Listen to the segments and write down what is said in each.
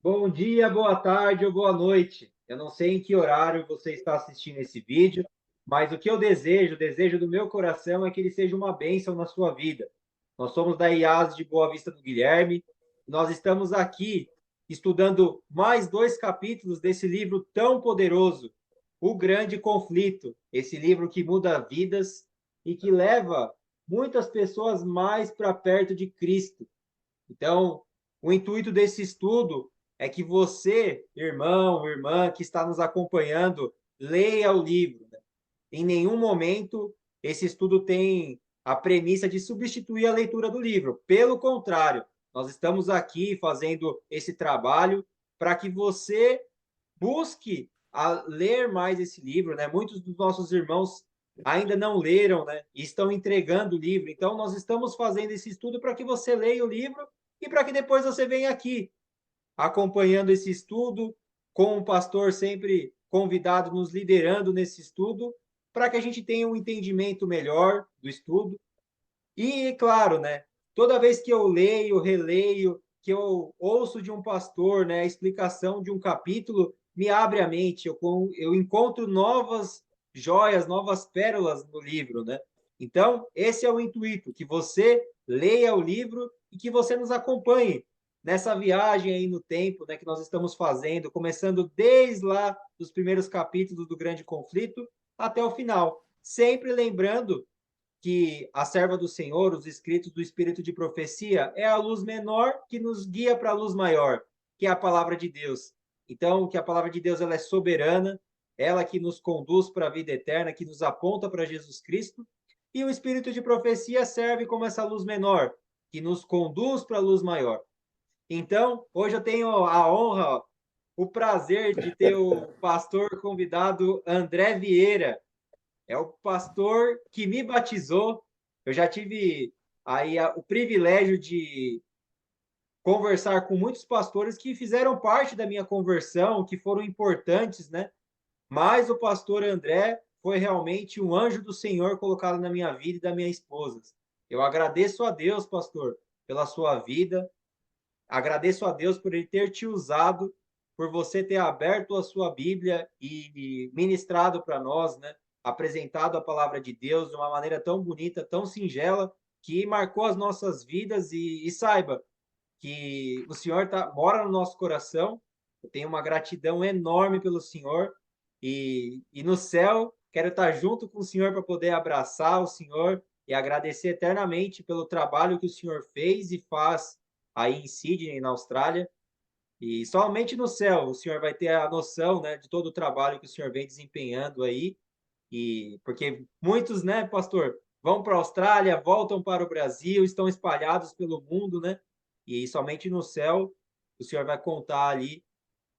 Bom dia, boa tarde ou boa noite. Eu não sei em que horário você está assistindo esse vídeo, mas o que eu desejo, o desejo do meu coração é que ele seja uma bênção na sua vida. Nós somos da IAS de Boa Vista do Guilherme. Nós estamos aqui estudando mais dois capítulos desse livro tão poderoso, O Grande Conflito. Esse livro que muda vidas e que leva muitas pessoas mais para perto de Cristo. Então, o intuito desse estudo é que você, irmão, irmã, que está nos acompanhando, leia o livro. Em nenhum momento esse estudo tem a premissa de substituir a leitura do livro. Pelo contrário, nós estamos aqui fazendo esse trabalho para que você busque a ler mais esse livro, né? Muitos dos nossos irmãos ainda não leram, né? E estão entregando o livro. Então, nós estamos fazendo esse estudo para que você leia o livro e para que depois você venha aqui acompanhando esse estudo, com o pastor sempre convidado, nos liderando nesse estudo, para que a gente tenha um entendimento melhor do estudo. E, claro, né, toda vez que eu leio, releio, que eu ouço de um pastor, né, a explicação de um capítulo, me abre a mente, eu encontro novas joias, novas pérolas no livro, né? Então, esse é o intuito, que você leia o livro e que você nos acompanhe nessa viagem aí no tempo, né, que nós estamos fazendo, começando desde lá dos primeiros capítulos do Grande Conflito até o final. Sempre lembrando que a serva do Senhor, os escritos do Espírito de profecia, é a luz menor que nos guia para a luz maior, que é a palavra de Deus. Então, que a palavra de Deus ela é soberana, ela que nos conduz para a vida eterna, que nos aponta para Jesus Cristo, e o Espírito de profecia serve como essa luz menor, que nos conduz para a luz maior. Então, hoje eu tenho a honra, o prazer de ter o pastor convidado André Vieira, é o pastor que me batizou. Eu já tive aí o privilégio de conversar com muitos pastores que fizeram parte da minha conversão, que foram importantes, né? Mas o pastor André foi realmente um anjo do Senhor colocado na minha vida e da minha esposa. Eu agradeço a Deus, pastor, pela sua vida. Agradeço a Deus por ele ter te usado, por você ter aberto a sua Bíblia e ministrado para nós, né? Apresentado a palavra de Deus de uma maneira tão bonita, tão singela, que marcou as nossas vidas. E saiba que o Senhor mora no nosso coração. Eu tenho uma gratidão enorme pelo Senhor. E no céu, quero estar junto com o Senhor para poder abraçar o Senhor e agradecer eternamente pelo trabalho que o Senhor fez e faz aí em Sydney, na Austrália. E somente no céu o senhor vai ter a noção, né, de todo o trabalho que o senhor vem desempenhando aí. E porque muitos, né, pastor, vão para a Austrália, voltam para o Brasil, estão espalhados pelo mundo, né? E somente no céu o senhor vai contar ali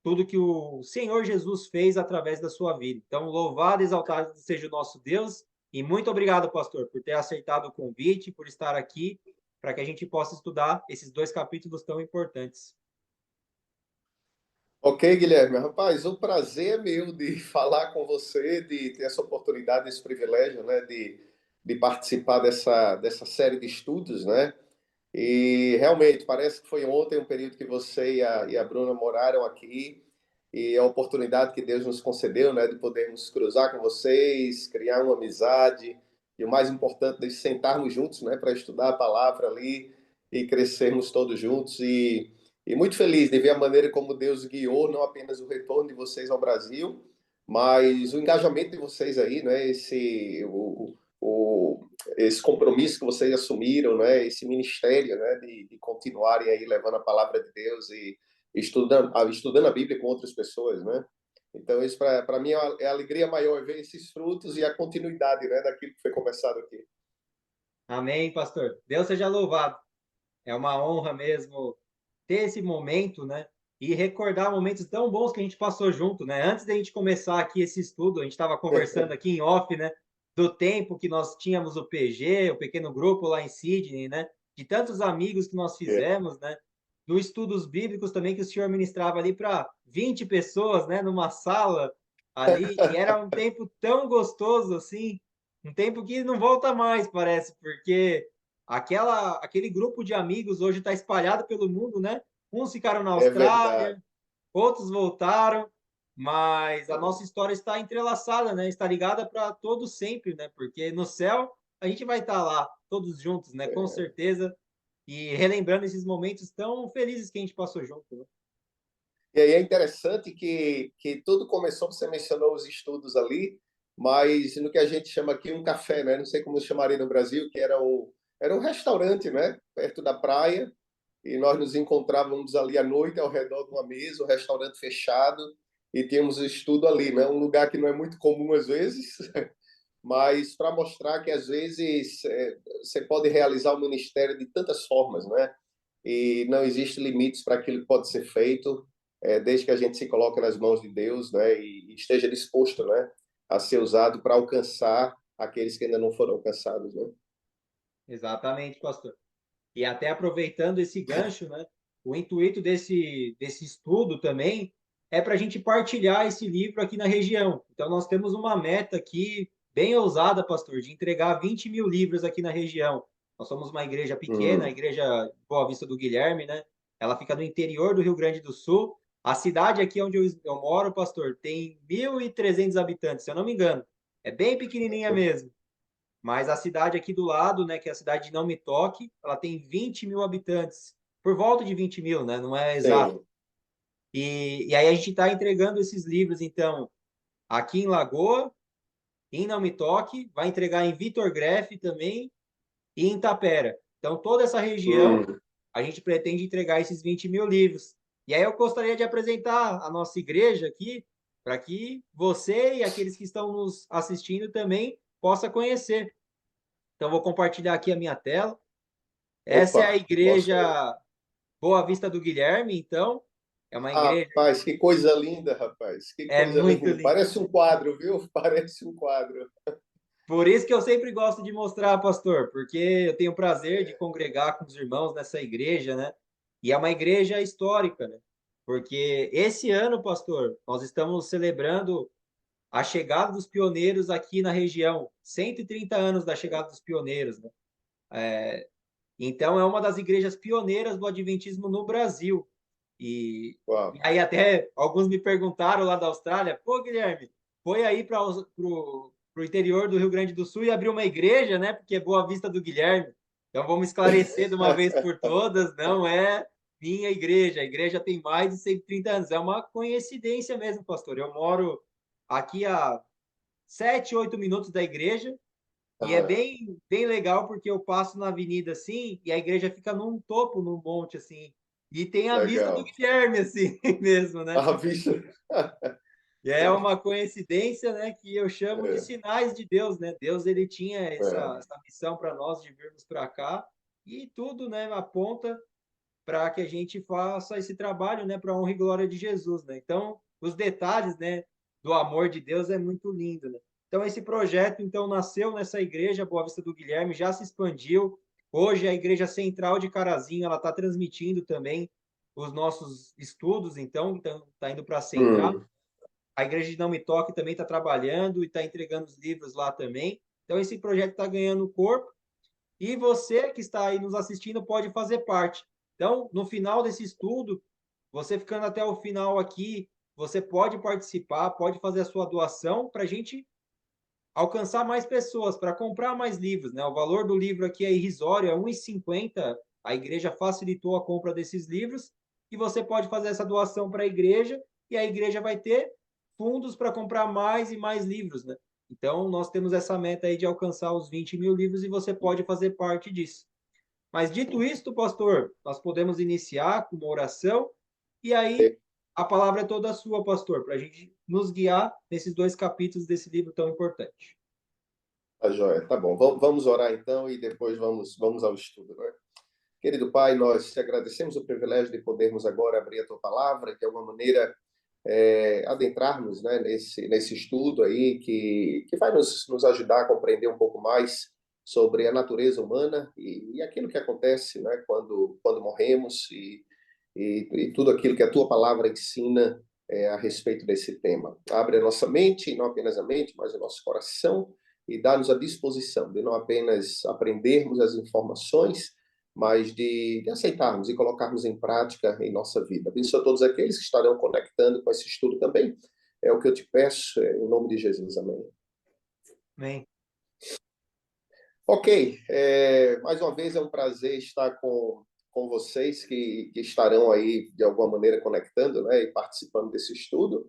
tudo que o Senhor Jesus fez através da sua vida. Então, louvado e exaltado seja o nosso Deus. E muito obrigado, pastor, por ter aceitado o convite, por estar aqui, para que a gente possa estudar esses dois capítulos tão importantes. Ok, Guilherme. Rapaz, o prazer é meu de falar com você, de ter essa oportunidade, esse privilégio, né, de participar dessa série de estudos, né? E realmente parece que foi ontem um período que você e a Bruna moraram aqui e a oportunidade que Deus nos concedeu, né, de podermos cruzar com vocês, criar uma amizade e o mais importante, de sentarmos juntos, né, para estudar a palavra ali e crescermos todos juntos e muito feliz de ver a maneira como Deus guiou não apenas o retorno de vocês ao Brasil, mas o engajamento de vocês aí, né, esse compromisso que vocês assumiram, né, esse ministério, né, de continuarem aí levando a palavra de Deus e estudando a Bíblia com outras pessoas, né? Então isso para mim é a alegria maior ver esses frutos e a continuidade, né, daquilo que foi começado aqui. Amém, pastor. Deus seja louvado. É uma honra mesmo ter esse momento, né? E recordar momentos tão bons que a gente passou junto, né? Antes da gente começar aqui esse estudo, a gente estava conversando aqui em off, né? Do tempo que nós tínhamos o PG, o pequeno grupo lá em Sydney, né? De tantos amigos que nós É, fizemos, né? Do estudos bíblicos também que o senhor ministrava ali para 20 pessoas, né? Numa sala ali. E era um tempo tão gostoso assim, um tempo que não volta mais, parece, porque aquele grupo de amigos hoje está espalhado pelo mundo, né? Uns ficaram na é verdade. Austrália, outros voltaram, mas a nossa história está entrelaçada, né? Está ligada para todos sempre, né? Porque no céu a gente vai estar lá, todos juntos, né? Com certeza. E relembrando esses momentos tão felizes que a gente passou junto, né? E aí é interessante que tudo começou, você mencionou os estudos ali, mas no que a gente chama aqui um café, né? Não sei como chamaria no Brasil, que era um restaurante, né? Perto da praia, e nós nos encontrávamos ali à noite ao redor de uma mesa, o restaurante fechado, e tínhamos o estudo ali, né? Um lugar que não é muito comum às vezes, mas para mostrar que às vezes você pode realizar o ministério de tantas formas, né? E não existe limites para aquilo que pode ser feito, desde que a gente se coloque nas mãos de Deus, né? E esteja disposto, né? A ser usado para alcançar aqueles que ainda não foram alcançados, né? Exatamente, pastor. E até aproveitando esse gancho, né? O intuito desse estudo também é para a gente partilhar esse livro aqui na região. Então, nós temos uma meta aqui bem ousada, pastor, de entregar 20 mil livros aqui na região. Nós somos uma igreja pequena, a Hum, igreja Boa Vista do Guilherme, né? Ela fica no interior do Rio Grande do Sul. A cidade aqui onde eu moro, pastor, tem 1.300 habitantes, se eu não me engano. É bem pequenininha mesmo. Mas a cidade aqui do lado, né, que é a cidade de Não Me Toque, ela tem 20 mil habitantes, por volta de 20 mil, né, não é exato. sim. E aí a gente está entregando esses livros, então, aqui em Lagoa, em Não Me Toque, vai entregar em Vitor Grefe também e em Tapera. Então, toda essa região, Hum, a gente pretende entregar esses 20 mil livros. E aí eu gostaria de apresentar a nossa igreja aqui, para que você e aqueles que estão nos assistindo também possam conhecer. Então, vou compartilhar aqui a minha tela. Essa é a opa, mostra aí. igreja Boa Vista do Guilherme, então. É uma igreja, Rapaz, que coisa linda, rapaz. Que é coisa muito linda. linda. Parece um quadro, viu? Parece um quadro. Por isso que eu sempre gosto de mostrar, pastor, porque eu tenho o prazer de congregar com os irmãos nessa igreja, né? E é uma igreja histórica, né? Porque esse ano, pastor, nós estamos celebrando a chegada dos pioneiros aqui na região. 130 anos da chegada dos pioneiros, né? Então, é uma das igrejas pioneiras do Adventismo no Brasil. E Uau. aí até alguns me perguntaram lá da Austrália, pô, Guilherme, foi aí para o interior do Rio Grande do Sul e abriu uma igreja, né? Porque é Boa Vista do Guilherme. Então vamos esclarecer de uma vez por todas, não é minha igreja. A igreja tem mais de 130 anos. É uma coincidência mesmo, pastor. Eu moro aqui a 7, 8 minutos da igreja e é Aham, bem legal porque eu passo na avenida assim e a igreja fica num topo, num monte assim. E tem a vista do legal. Guilherme, assim mesmo, né? A vista. E é uma coincidência, né, que eu chamo de É, sinais de Deus, né? Deus ele tinha é. essa missão para nós de virmos para cá e tudo, né, aponta para que a gente faça esse trabalho, né, para honra e glória de Jesus, né? Então, os detalhes, né, do amor de Deus é muito lindo, né? Então, esse projeto, então, nasceu nessa igreja, Boa Vista do Guilherme, já se expandiu. Hoje, a Igreja Central de Carazinho, ela está transmitindo também os nossos estudos, então, está indo para a Central. Hum, A Igreja de Não Me Toque também está trabalhando e está entregando os livros lá também. Então, esse projeto está ganhando corpo e você que está aí nos assistindo pode fazer parte. Então, no final desse estudo, você ficando até o final aqui, você pode participar, pode fazer a sua doação para a gente alcançar mais pessoas, para comprar mais livros, né? O valor do livro aqui é irrisório, é 1,50. A igreja facilitou a compra desses livros e você pode fazer essa doação para a igreja e a igreja vai ter fundos para comprar mais e mais livros, né? Então, nós temos essa meta aí de alcançar os 20 mil livros e você pode fazer parte disso. Mas dito isto, pastor, nós podemos iniciar com uma oração e aí a palavra é toda sua, pastor, para a gente nos guiar nesses dois capítulos desse livro tão importante. tá joia. Tá bom. Vamos orar então e depois vamos ao estudo, né? Querido Pai, nós te agradecemos o privilégio de podermos agora abrir a tua palavra, de alguma maneira adentrarmos, né, nesse estudo aí que vai nos ajudar a compreender um pouco mais sobre a natureza humana e aquilo que acontece, né, quando morremos e tudo aquilo que a tua palavra ensina a respeito desse tema. Abre a nossa mente, não apenas a mente, mas o nosso coração e dá-nos a disposição de não apenas aprendermos as informações, mas de aceitarmos e colocarmos em prática em nossa vida. Abençoa a todos aqueles que estarão conectando com esse estudo também. É o que eu te peço, em nome de Jesus. Amém. Amém. Ok, mais uma vez é um prazer estar com vocês que estarão aí, de alguma maneira, conectando, né, e participando desse estudo.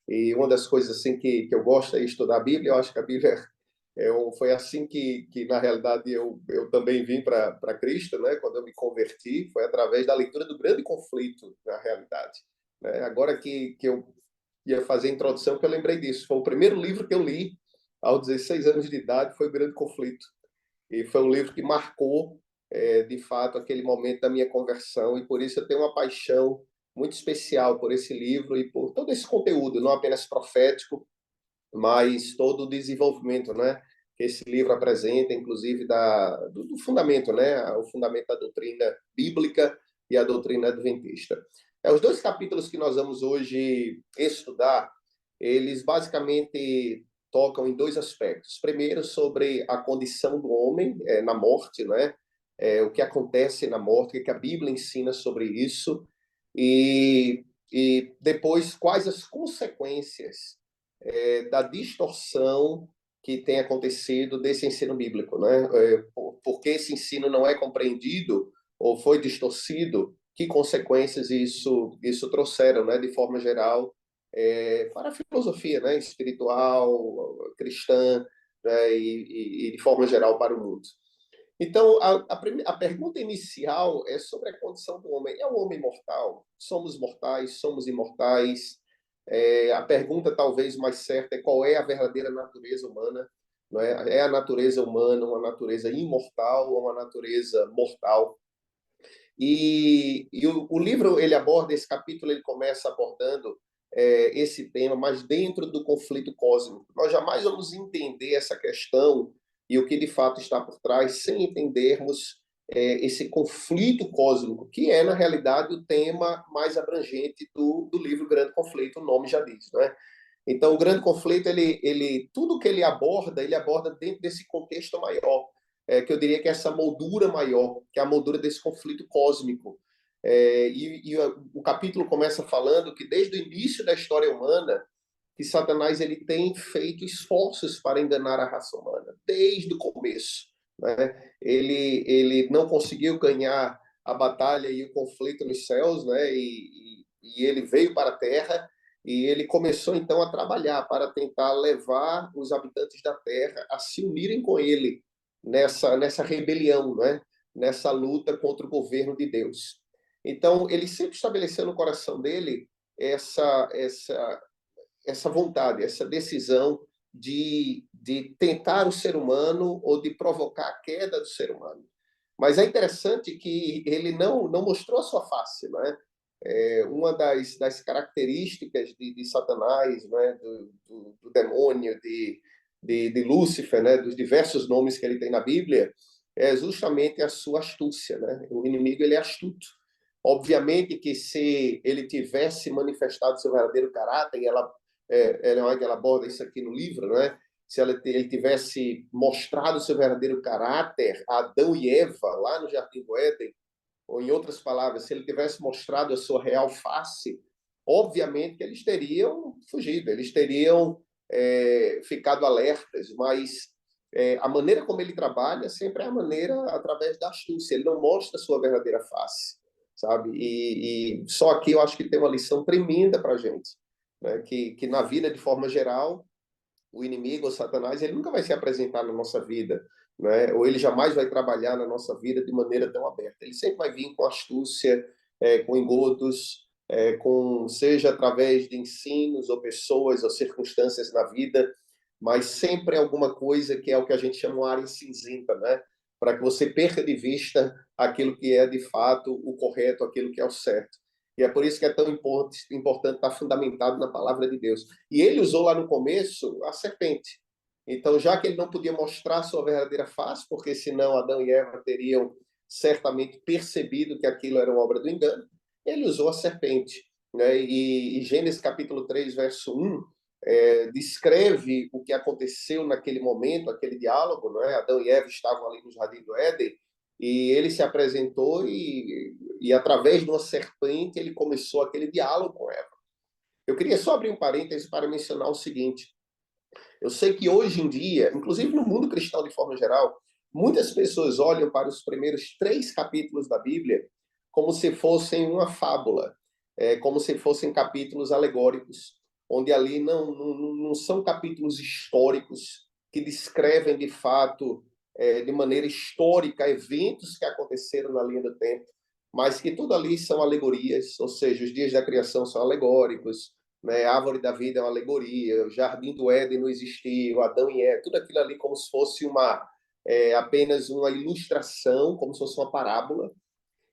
E uma das coisas assim que eu gosto é estudar a Bíblia. Eu acho que a Bíblia foi assim que na realidade, eu também vim para Cristo, né? Quando eu me converti, foi através da leitura do Grande Conflito, na realidade. Né? Agora que eu ia fazer a introdução, que eu lembrei disso. Foi o primeiro livro que eu li aos 16 anos de idade, foi o Grande Conflito. E foi um livro que marcou, de fato, aquele momento da minha conversão. E por isso eu tenho uma paixão muito especial por esse livro e por todo esse conteúdo, não apenas profético, mas todo o desenvolvimento, né, que esse livro apresenta, inclusive do fundamento, né, o fundamento da doutrina bíblica e a doutrina adventista. Os dois capítulos que nós vamos hoje estudar, eles basicamente tocam em dois aspectos. Primeiro, sobre a condição do homem na morte, né, o que acontece na morte, o que a Bíblia ensina sobre isso, e depois quais as consequências da distorção que tem acontecido desse ensino bíblico, né? Porque esse ensino não é compreendido ou foi distorcido, que consequências isso trouxeram, né? De forma geral, para a filosofia, né? Espiritual, cristã, né? E de forma geral para o mundo. Então, a pergunta inicial é sobre a condição do homem. É o homem mortal? Somos mortais? Somos imortais? A pergunta talvez mais certa é qual é a verdadeira natureza humana? Não é? É a natureza humana uma natureza imortal ou uma natureza mortal? E o livro, ele aborda, esse capítulo, ele começa abordando esse tema, mas dentro do conflito cósmico. Nós jamais vamos entender essa questão e o que de fato está por trás sem entendermos esse conflito cósmico, que é, na realidade, o tema mais abrangente do livro Grande Conflito, o nome já diz, não é? Então, o Grande Conflito, tudo que ele aborda dentro desse contexto maior, que eu diria que é essa moldura maior, que é a moldura desse conflito cósmico. E o capítulo começa falando que desde o início da história humana, que Satanás ele tem feito esforços para enganar a raça humana, desde o começo. Né? Ele não conseguiu ganhar a batalha e o conflito nos céus, né? E ele veio para a Terra e ele começou então a trabalhar para tentar levar os habitantes da Terra a se unirem com ele nessa rebelião, né? Nessa luta contra o governo de Deus. Então, ele sempre estabeleceu no coração dele essa vontade, essa decisão de tentar o ser humano ou de provocar a queda do ser humano. Mas é interessante que ele não mostrou a sua face, né? Uma das características de Satanás, né? Do demônio, de Lúcifer, né? Dos diversos nomes que ele tem na Bíblia, é justamente a sua astúcia, né? O inimigo, ele é astuto. Obviamente que se ele tivesse manifestado seu verdadeiro caráter, e ela aborda isso aqui no livro, né? Se ele tivesse mostrado seu verdadeiro caráter a Adão e Eva lá no Jardim do Éden, ou em outras palavras, se ele tivesse mostrado a sua real face, obviamente que eles teriam fugido, eles teriam ficado alertas, mas a maneira como ele trabalha sempre é a maneira através da astúcia, ele não mostra a sua verdadeira face, sabe? E só aqui eu acho que tem uma lição tremenda para a gente, né? Que na vida, de forma geral, o inimigo, o Satanás, ele nunca vai se apresentar na nossa vida, né? Ou ele jamais vai trabalhar na nossa vida de maneira tão aberta. Ele sempre vai vir com astúcia, com engodos, seja através de ensinos ou pessoas ou circunstâncias na vida, mas sempre alguma coisa que é o que a gente chama de área cinzenta, né? Para que você perca de vista aquilo que é de fato o correto, aquilo que é o certo. E é por isso que é tão importante estar fundamentado na palavra de Deus. E ele usou lá no começo a serpente. Então, já que ele não podia mostrar sua verdadeira face, porque senão Adão e Eva teriam certamente percebido que aquilo era uma obra do engano, ele usou a serpente. Né? E Gênesis capítulo 3, verso 1, descreve o que aconteceu naquele momento, aquele diálogo. Né? Adão e Eva estavam ali no Jardim do Éden, e ele se apresentou e através de uma serpente, ele começou aquele diálogo com Eva. Eu queria só abrir um parênteses para mencionar o seguinte: eu sei que hoje em dia, inclusive no mundo cristão de forma geral, muitas pessoas olham para os primeiros 3 capítulos da Bíblia como se fossem uma fábula, como se fossem capítulos alegóricos, onde ali não são capítulos históricos que descrevem de fato, de maneira histórica, eventos que aconteceram na linha do tempo, mas que tudo ali são alegorias, ou seja, os dias da criação são alegóricos, né? A árvore da vida é uma alegoria, o jardim do Éden não existiu, Adão e Eva, tudo aquilo ali como se fosse apenas uma ilustração, como se fosse uma parábola,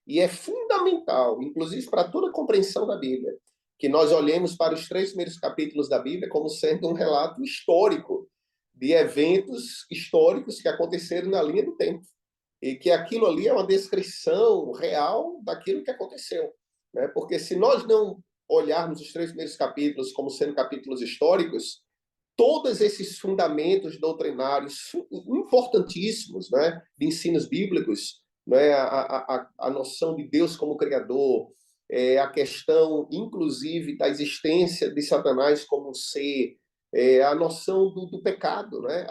e é fundamental, inclusive para toda a compreensão da Bíblia, que nós olhemos para os 3 primeiros capítulos da Bíblia como sendo um relato histórico de eventos históricos que aconteceram na linha do tempo, e que aquilo ali é uma descrição real daquilo que aconteceu, né? Porque se nós não olharmos os 3 primeiros capítulos como sendo capítulos históricos, todos esses fundamentos doutrinários importantíssimos, né, de ensinos bíblicos, né, a noção de Deus como Criador, a questão, inclusive, da existência de Satanás como um ser, a noção do pecado, né,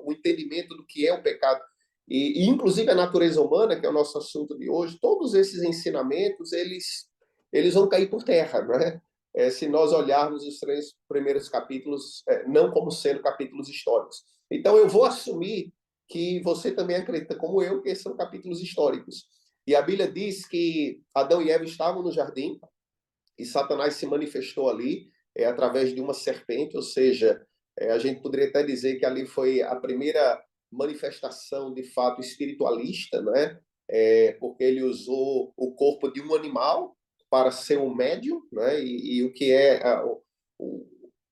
o entendimento do que é o pecado, inclusive a natureza humana, que é o nosso assunto de hoje, todos esses ensinamentos, eles vão cair por terra, né? Se nós olharmos os 3 primeiros capítulos não como sendo capítulos históricos. Então, eu vou assumir que você também acredita, como eu, que esses são capítulos históricos. E a Bíblia diz que Adão e Eva estavam no jardim e Satanás se manifestou ali através de uma serpente, ou seja, a gente poderia até dizer que ali foi a primeira manifestação de fato espiritualista, né? Porque ele usou o corpo de um animal para ser um médium, né? E o que é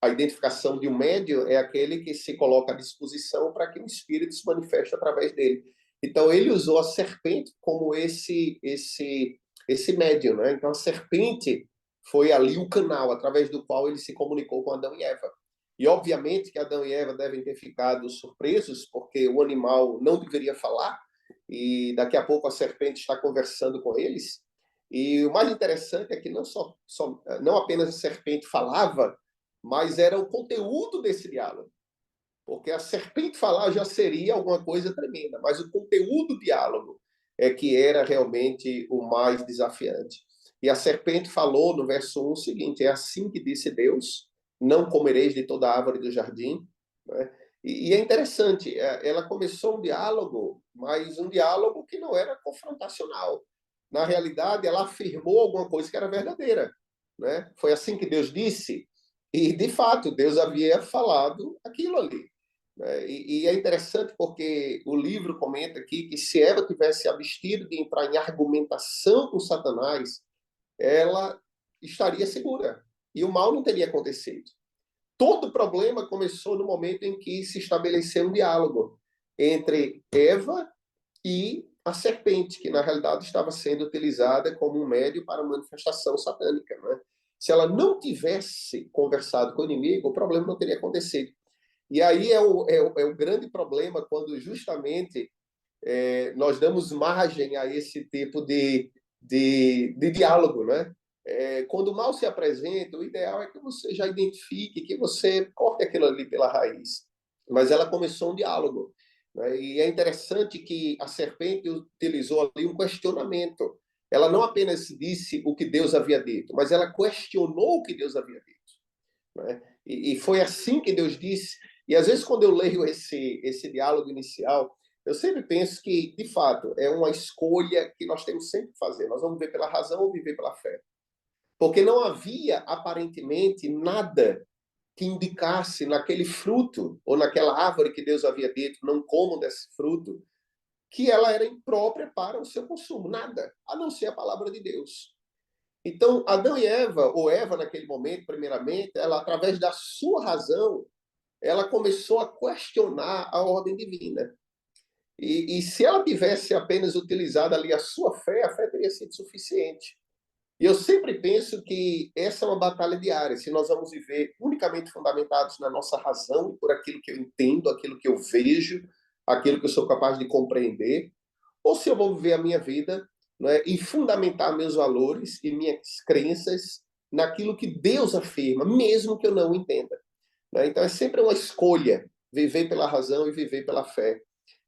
a identificação de um médium é aquele que se coloca à disposição para que o espírito se manifeste através dele. Então ele usou a serpente como esse médium, né? Então a serpente foi ali o canal através do qual ele se comunicou com Adão e Eva. E obviamente que Adão e Eva devem ter ficado surpresos, porque o animal não deveria falar, e daqui a pouco a serpente está conversando com eles. E o mais interessante é que não apenas a serpente falava, mas era o conteúdo desse diálogo. Porque a serpente falar já seria alguma coisa tremenda, mas o conteúdo do diálogo é que era realmente o mais desafiante. E a serpente falou no verso 1 o seguinte: é assim que disse Deus, não comereis de toda a árvore do jardim. Né? E é interessante, ela começou um diálogo, mas um diálogo que não era confrontacional. Na realidade, ela afirmou alguma coisa que era verdadeira. Né? Foi assim que Deus disse, e de fato, Deus havia falado aquilo ali. E é interessante porque o livro comenta aqui que se Eva tivesse abstido de entrar em argumentação com Satanás, ela estaria segura e o mal não teria acontecido. Todo o problema começou no momento em que se estabeleceu um diálogo entre Eva e a serpente, que na realidade estava sendo utilizada como um médio para manifestação satânica. Né? Se ela não tivesse conversado com o inimigo, o problema não teria acontecido. E aí é o grande problema quando justamente nós damos margem a esse tipo de diálogo, né? Quando o mal se apresenta, o ideal é que você já identifique, que você corte aquilo ali pela raiz. Mas ela começou um diálogo. Né? E é interessante que a serpente utilizou ali um questionamento. Ela não apenas disse o que Deus havia dito, mas ela questionou o que Deus havia dito. Né? E foi assim que Deus disse. E às vezes, quando eu leio esse diálogo inicial, eu sempre penso que, de fato, é uma escolha que nós temos sempre que fazer. Nós vamos viver pela razão ou viver pela fé. Porque não havia, aparentemente, nada que indicasse naquele fruto ou naquela árvore que Deus havia dito, não comam desse fruto, que ela era imprópria para o seu consumo. Nada, a não ser a palavra de Deus. Então, Adão e Eva, ou Eva naquele momento, primeiramente, ela, através da sua razão, ela começou a questionar a ordem divina. E se ela tivesse apenas utilizado ali a sua fé, a fé teria sido suficiente. E eu sempre penso que essa é uma batalha diária. Se nós vamos viver unicamente fundamentados na nossa razão, por aquilo que eu entendo, aquilo que eu vejo, aquilo que eu sou capaz de compreender, ou se eu vou viver a minha vida, não é, e fundamentar meus valores e minhas crenças naquilo que Deus afirma, mesmo que eu não entenda. Né? Então é sempre uma escolha, viver pela razão e viver pela fé.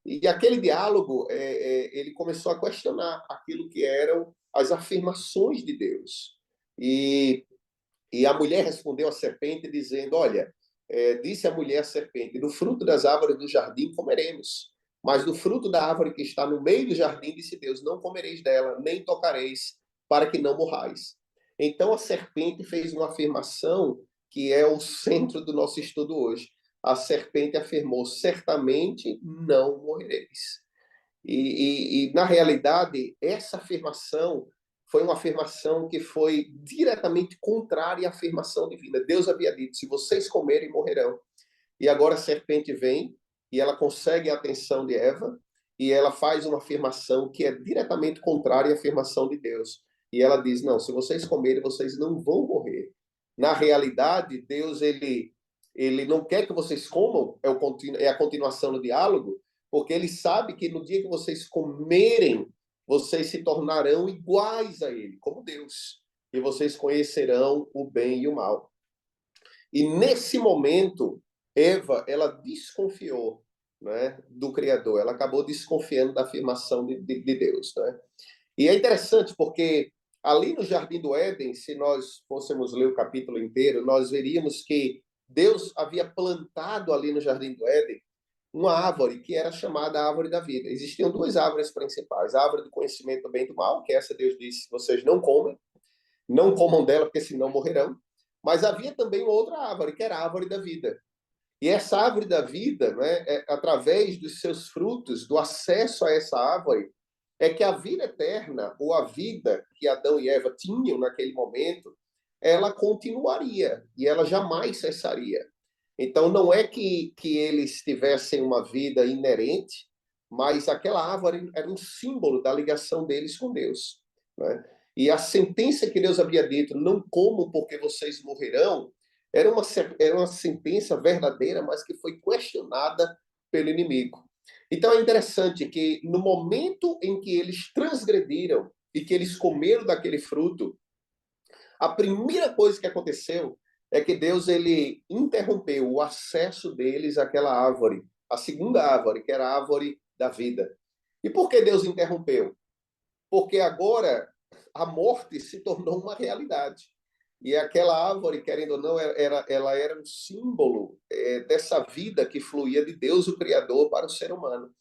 E aquele diálogo, ele começou a questionar aquilo que eram as afirmações de Deus. E a mulher respondeu à serpente dizendo, olha, disse a mulher à serpente, do fruto das árvores do jardim comeremos, mas do fruto da árvore que está no meio do jardim, disse Deus, não comereis dela, nem tocareis, para que não morrais. Então a serpente fez uma afirmação que é o centro do nosso estudo hoje. A serpente afirmou, certamente não morrereis. Na realidade, essa afirmação foi uma afirmação que foi diretamente contrária à afirmação divina. Deus havia dito, se vocês comerem, morrerão. E agora a serpente vem e ela consegue a atenção de Eva e ela faz uma afirmação que é diretamente contrária à afirmação de Deus. E ela diz, não, se vocês comerem, vocês não vão morrer. Na realidade, Deus, ele não quer que vocês comam, é a continuação do diálogo, porque ele sabe que no dia que vocês comerem, vocês se tornarão iguais a ele, como Deus, e vocês conhecerão o bem e o mal. E nesse momento, Eva, ela desconfiou, né, do Criador, ela acabou desconfiando da afirmação de Deus. Né? E é interessante porque ali no Jardim do Éden, se nós fôssemos ler o capítulo inteiro, nós veríamos que Deus havia plantado ali no Jardim do Éden uma árvore que era chamada árvore da vida. Existiam duas árvores principais. A árvore do conhecimento do bem e do mal, que essa Deus disse, vocês não comem, não comam dela, porque senão morrerão. Mas havia também uma outra árvore, que era a árvore da vida. E essa árvore da vida, né, através dos seus frutos, do acesso a essa árvore, é que a vida eterna, ou a vida que Adão e Eva tinham naquele momento, ela continuaria e ela jamais cessaria. Então, não é que eles tivessem uma vida inerente, mas aquela árvore era um símbolo da ligação deles com Deus. Né? E a sentença que Deus havia dito, não comam porque vocês morrerão, era uma sentença verdadeira, mas que foi questionada pelo inimigo. Então é interessante que no momento em que eles transgrediram e que eles comeram daquele fruto, a primeira coisa que aconteceu é que Deus ele interrompeu o acesso deles àquela árvore, a segunda árvore, que era a árvore da vida. E por que Deus interrompeu? Porque agora a morte se tornou uma realidade. E aquela árvore, querendo ou não, ela era um símbolo dessa vida que fluía de Deus, o Criador, para o ser humano.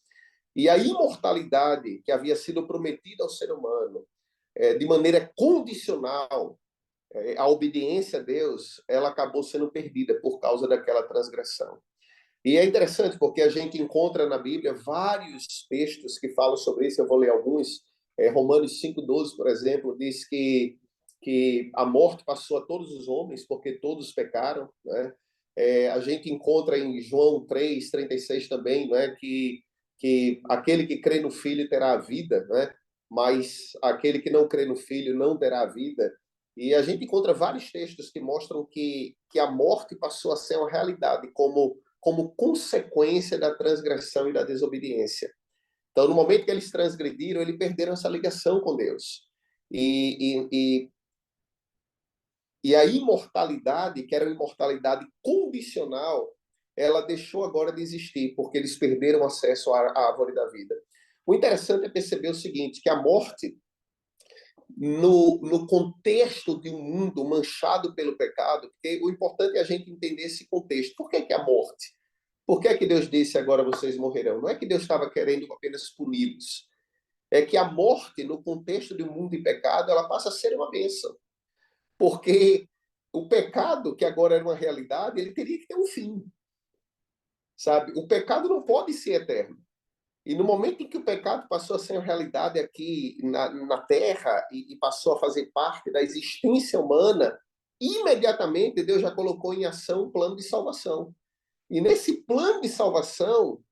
E a imortalidade que havia sido prometida ao ser humano, de maneira condicional, a obediência a Deus, ela acabou sendo perdida por causa daquela transgressão. E é interessante porque a gente encontra na Bíblia vários textos que falam sobre isso, eu vou ler alguns. Romanos 5,12, por exemplo, diz que a morte passou a todos os homens porque todos pecaram. Né? A gente encontra em João 3,36 também, né? que aquele que crê no Filho terá a vida, né? Mas aquele que não crê no Filho não terá a vida. E a gente encontra vários textos que mostram que a morte passou a ser uma realidade como consequência da transgressão e da desobediência. Então, no momento que eles transgrediram, eles perderam essa ligação com Deus. E a imortalidade, que era uma imortalidade condicional, ela deixou agora de existir, porque eles perderam acesso à árvore da vida. O interessante é perceber o seguinte, que a morte, no contexto de um mundo manchado pelo pecado, porque o importante é a gente entender esse contexto. Por que a morte? Por que Deus disse agora vocês morrerão? Não é que Deus estava querendo apenas puni-los. É que a morte, no contexto de um mundo de pecado, ela passa a ser uma bênção. Porque o pecado, que agora era uma realidade, ele teria que ter um fim. Sabe? O pecado não pode ser eterno. E no momento em que o pecado passou a ser uma realidade aqui na Terra e passou a fazer parte da existência humana, imediatamente Deus já colocou em ação um plano de salvação. E nesse plano de salvação,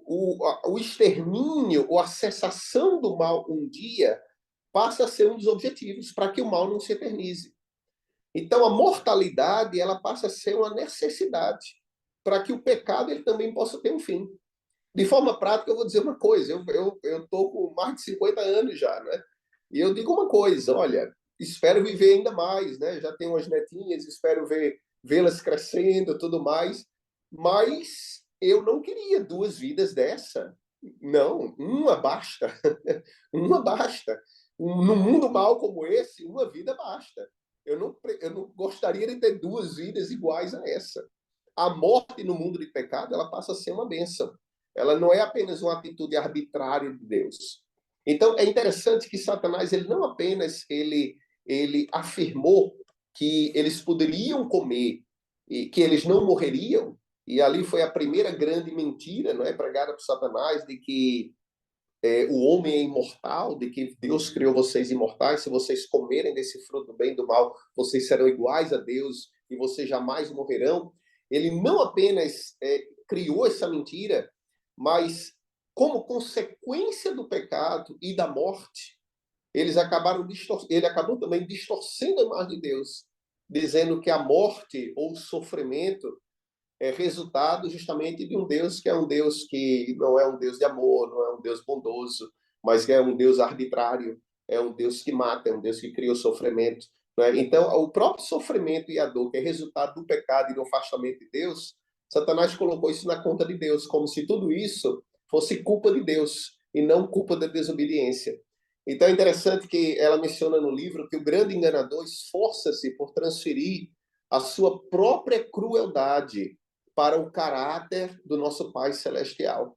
o extermínio ou a cessação do mal um dia passa a ser um dos objetivos para que o mal não se eternize. Então, a mortalidade ela passa a ser uma necessidade para que o pecado ele também possa ter um fim. De forma prática, eu vou dizer uma coisa: eu tô com mais de 50 anos já, né? E eu digo uma coisa: olha, espero viver ainda mais, né? Já tenho umas netinhas, espero vê-las crescendo, tudo mais. Mas eu não queria duas vidas dessa. Não, uma basta. Uma basta. Num mundo mal como esse, uma vida basta. Eu não gostaria de ter duas vidas iguais a essa. A morte no mundo de pecado, ela passa a ser uma bênção. Ela não é apenas uma atitude arbitrária de Deus. Então, é interessante que Satanás, ele não apenas ele afirmou que eles poderiam comer e que eles não morreriam, e ali foi a primeira grande mentira, não é, pregada por Satanás, de que o homem é imortal, de que Deus criou vocês imortais, se vocês comerem desse fruto do bem e do mal, vocês serão iguais a Deus e vocês jamais morrerão. Ele não apenas criou essa mentira, mas como consequência do pecado e da morte, ele acabou também distorcendo a imagem de Deus, dizendo que a morte ou o sofrimento é resultado justamente de um Deus que é um Deus que não é um Deus de amor, não é um Deus bondoso, mas que é um Deus arbitrário, é um Deus que mata, é um Deus que cria o sofrimento. Né? Então, o próprio sofrimento e a dor, que é resultado do pecado e do afastamento de Deus, Satanás colocou isso na conta de Deus, como se tudo isso fosse culpa de Deus e não culpa da desobediência. Então é interessante que ela menciona no livro que o grande enganador esforça-se por transferir a sua própria crueldade para o caráter do nosso Pai Celestial.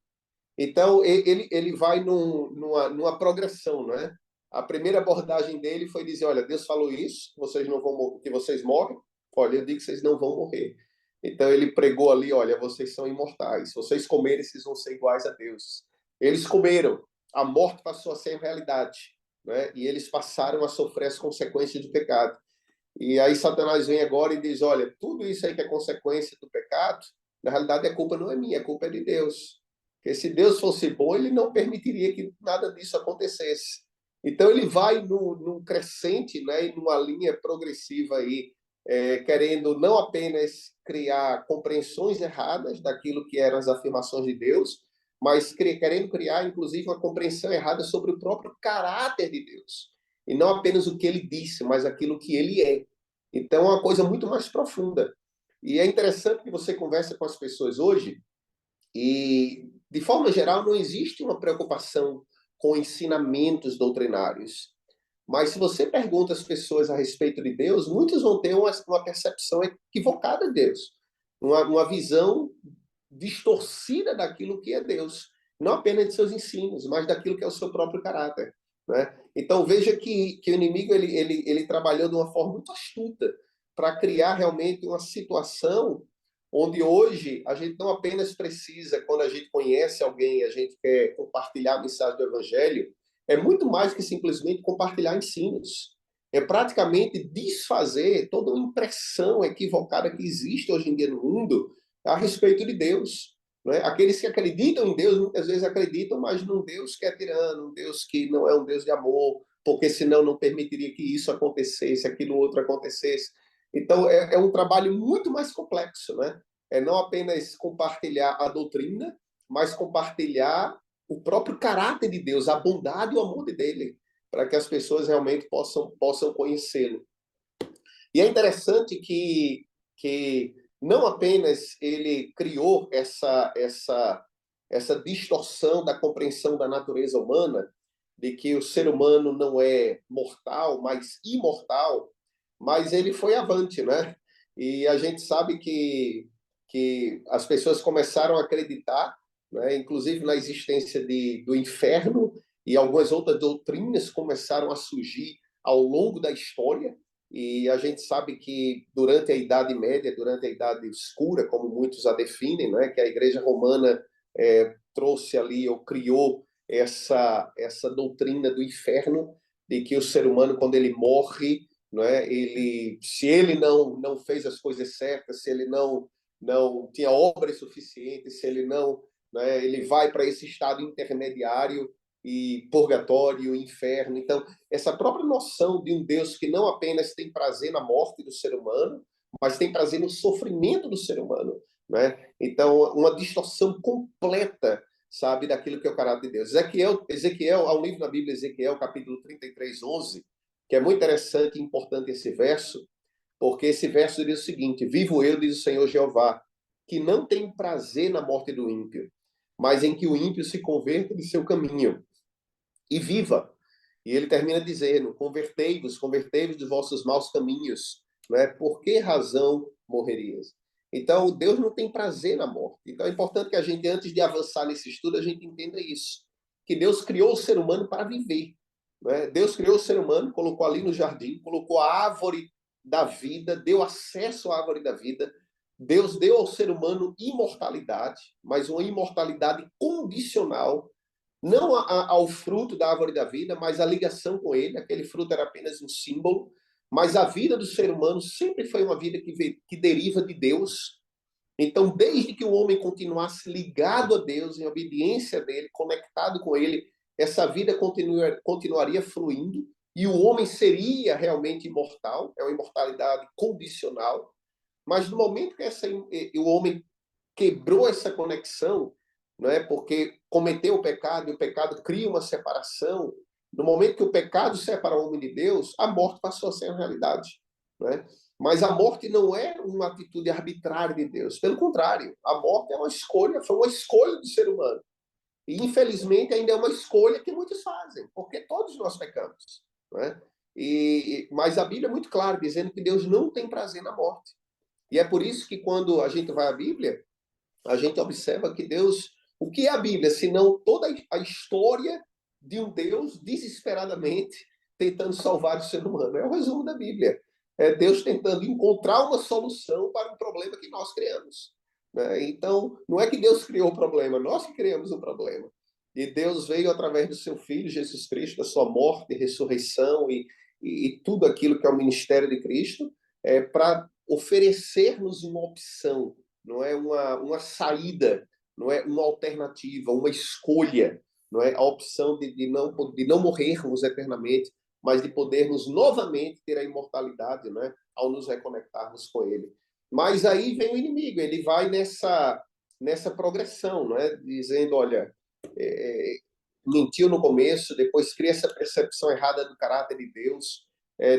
Então, ele vai numa progressão, né? A primeira abordagem dele foi dizer: olha, Deus falou isso, vocês não vão, que vocês morrem. Olha, eu digo que vocês não vão morrer. Então, ele pregou ali: olha, vocês são imortais. Se vocês comerem, vocês vão ser iguais a Deus. Eles comeram, a morte passou a ser realidade, né? E eles passaram a sofrer as consequências do pecado. E aí Satanás vem agora e diz: olha, tudo isso aí que é consequência do pecado, na realidade a culpa não é minha, a culpa é de Deus. Porque se Deus fosse bom, ele não permitiria que nada disso acontecesse. Então ele vai num crescente, né, e numa linha progressiva aí, querendo não apenas criar compreensões erradas daquilo que eram as afirmações de Deus, mas querendo criar, inclusive, uma compreensão errada sobre o próprio caráter de Deus. E não apenas o que ele disse, mas aquilo que ele é. Então, é uma coisa muito mais profunda. E é interessante que você conversa com as pessoas hoje e, de forma geral, não existe uma preocupação com ensinamentos doutrinários. Mas se você pergunta às pessoas a respeito de Deus, muitos vão ter uma percepção equivocada de Deus, uma visão distorcida daquilo que é Deus, não apenas de seus ensinos, mas daquilo que é o seu próprio caráter. Né? Então veja que o inimigo ele trabalhou de uma forma muito astuta para criar realmente uma situação onde hoje a gente não apenas precisa, quando a gente conhece alguém, a gente quer compartilhar a mensagem do Evangelho, é muito mais que simplesmente compartilhar ensinos. É praticamente desfazer toda uma impressão equivocada que existe hoje em dia no mundo a respeito de Deus. Né? Aqueles que acreditam em Deus, muitas vezes acreditam, mas num Deus que é tirano, um Deus que não é um Deus de amor, porque senão não permitiria que isso acontecesse, aquilo outro acontecesse. Então, é um trabalho muito mais complexo, né? É não apenas compartilhar a doutrina, mas compartilhar o próprio caráter de Deus, a bondade e o amor dele, para que as pessoas realmente possam conhecê-lo. E é interessante que não apenas ele criou essa distorção da compreensão da natureza humana, de que o ser humano não é mortal, mas imortal, mas ele foi avante, né? E a gente sabe que as pessoas começaram a acreditar, né, inclusive na existência do inferno, e algumas outras doutrinas começaram a surgir ao longo da história, e a gente sabe que durante a Idade Média, durante a Idade Escura, como muitos a definem, né, que a Igreja Romana trouxe ali, ou criou essa doutrina do inferno, de que o ser humano, quando ele morre, né, se ele não fez as coisas certas, se ele não tinha obras suficientes, se ele não, né, ele vai para esse estado intermediário e purgatório, inferno. Então, essa própria noção de um Deus que não apenas tem prazer na morte do ser humano, mas tem prazer no sofrimento do ser humano, né? Então, uma distorção completa sabe, daquilo que é o caráter de Deus. Ezequiel, há um livro na Bíblia, Ezequiel, capítulo 33, 11, que é muito interessante e importante esse verso, porque esse verso diz o seguinte: vivo eu, diz o Senhor Jeová, que não tem prazer na morte do ímpio, mas em que o ímpio se converta de seu caminho e viva. E ele termina dizendo: convertei-vos, convertei-vos dos vossos maus caminhos, né? Por que razão morrerias? Então, Deus não tem prazer na morte. Então, é importante que a gente, antes de avançar nesse estudo, a gente entenda isso, que Deus criou o ser humano para viver, né? Deus criou o ser humano, colocou ali no jardim, colocou a árvore da vida, deu acesso à árvore da vida. Deus deu ao ser humano imortalidade, mas uma imortalidade condicional, não ao fruto da árvore da vida, mas a ligação com ele. Aquele fruto era apenas um símbolo, mas a vida do ser humano sempre foi uma vida que deriva de Deus. Então, desde que o homem continuasse ligado a Deus, em obediência dele, conectado com ele, essa vida continuaria fluindo e o homem seria realmente imortal. É uma imortalidade condicional. Mas no momento que o homem quebrou essa conexão, não é? Porque cometeu o pecado, e o pecado cria uma separação. No momento que o pecado separa o homem de Deus, a morte passou a ser uma realidade, não é? Mas a morte não é uma atitude arbitrária de Deus. Pelo contrário, a morte é uma escolha, foi uma escolha do ser humano. E, infelizmente, ainda é uma escolha que muitos fazem, porque todos nós pecamos, não é? Mas a Bíblia é muito clara, dizendo que Deus não tem prazer na morte. E é por isso que, quando a gente vai à Bíblia, a gente observa que Deus... O que é a Bíblia, senão toda a história de um Deus desesperadamente tentando salvar o ser humano? É o resumo da Bíblia. É Deus tentando encontrar uma solução para um problema que nós criamos, né? Então, não é que Deus criou o problema, nós que criamos o problema. E Deus veio através do seu Filho, Jesus Cristo, da sua morte, ressurreição e tudo aquilo que é o ministério de Cristo, para oferecer-nos uma opção, não é uma saída, não é uma alternativa, uma escolha, não é a opção de não morrermos eternamente, mas de podermos novamente ter a imortalidade, né, ao nos reconectarmos com Ele. Mas aí vem o inimigo, ele vai nessa progressão, não é, dizendo, olha, mentiu no começo, depois cria essa percepção errada do caráter de Deus,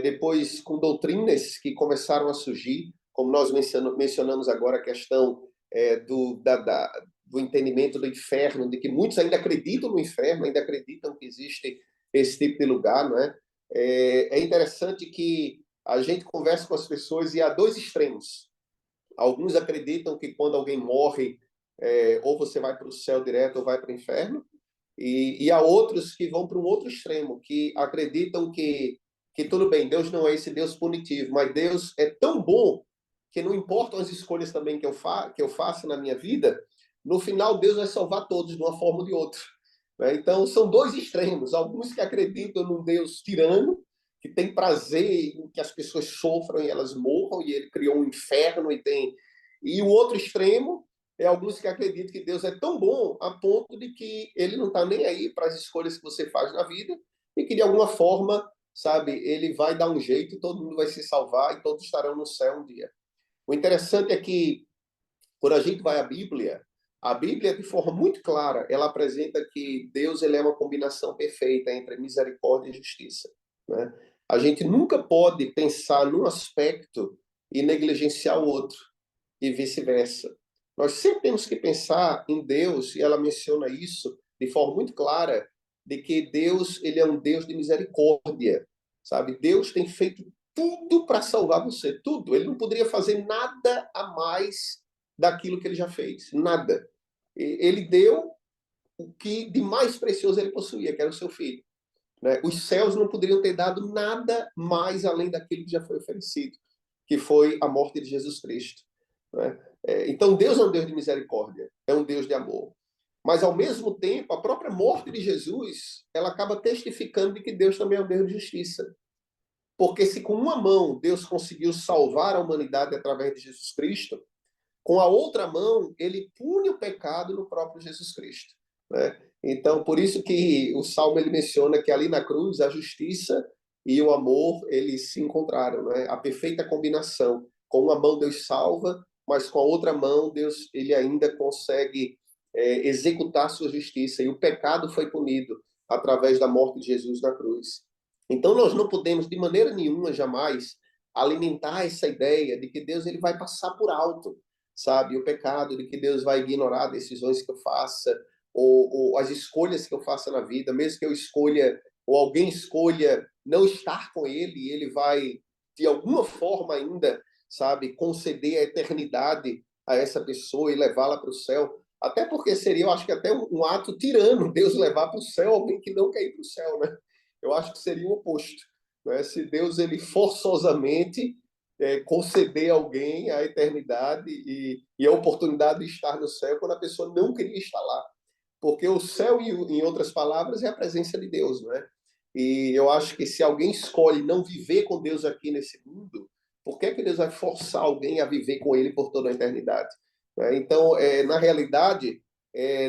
depois com doutrinas que começaram a surgir, como nós mencionamos agora a questão do entendimento do inferno, de que muitos ainda acreditam no inferno, ainda acreditam que existe esse tipo de lugar, não é? É interessante que a gente conversa com as pessoas e há dois extremos. Alguns acreditam que quando alguém morre, ou você vai para o céu direto ou vai para o inferno, e há outros que vão para um outro extremo, que acreditam que tudo bem, Deus não é esse Deus punitivo, mas Deus é tão bom que não importam as escolhas também que eu faço na minha vida, no final Deus vai salvar todos de uma forma ou de outra, né? Então, são dois extremos. Alguns que acreditam num Deus tirano, que tem prazer em que as pessoas sofram e elas morram, e ele criou um inferno e o outro extremo é alguns que acreditam que Deus é tão bom a ponto de que ele não está nem aí para as escolhas que você faz na vida e que, de alguma forma, sabe, ele vai dar um jeito e todo mundo vai se salvar e todos estarão no céu um dia. O interessante é que, quando a gente vai à Bíblia, a Bíblia, de forma muito clara, ela apresenta que Deus ele é uma combinação perfeita entre misericórdia e justiça, né? A gente nunca pode pensar num aspecto e negligenciar o outro, e vice-versa. Nós sempre temos que pensar em Deus, e ela menciona isso de forma muito clara, de que Deus ele é um Deus de misericórdia, sabe? Deus tem feito tudo para salvar você, tudo. Ele não poderia fazer nada a mais daquilo que ele já fez, nada. Ele deu o que de mais precioso ele possuía, que era o seu filho, né? Os céus não poderiam ter dado nada mais além daquilo que já foi oferecido, que foi a morte de Jesus Cristo, né? Então, Deus é um Deus de misericórdia, é um Deus de amor. Mas, ao mesmo tempo, a própria morte de Jesus, ela acaba testificando de que Deus também é um Deus de justiça. Porque se com uma mão Deus conseguiu salvar a humanidade através de Jesus Cristo, com a outra mão, ele pune o pecado no próprio Jesus Cristo, né? Então, por isso que o Salmo ele menciona que ali na cruz a justiça e o amor eles se encontraram, né? A perfeita combinação. Com uma mão Deus salva, mas com a outra mão Deus ele ainda consegue executar sua justiça, e o pecado foi punido através da morte de Jesus na cruz. Então, nós não podemos, de maneira nenhuma, jamais, alimentar essa ideia de que Deus ele vai passar por alto, sabe, o pecado, de que Deus vai ignorar decisões que eu faça, ou as escolhas que eu faça na vida, mesmo que eu escolha, ou alguém escolha não estar com ele, ele vai, de alguma forma ainda, sabe, conceder a eternidade a essa pessoa e levá-la para o céu. Até porque seria, eu acho que até um ato tirano Deus levar para o céu alguém que não quer ir para o céu, né? Eu acho que seria o oposto, né? Se Deus ele forçosamente conceder a alguém a eternidade e a oportunidade de estar no céu quando a pessoa não queria estar lá. Porque o céu, em outras palavras, é a presença de Deus, não é? E eu acho que se alguém escolhe não viver com Deus aqui nesse mundo, por que Deus vai forçar alguém a viver com Ele por toda a eternidade? Então, na realidade,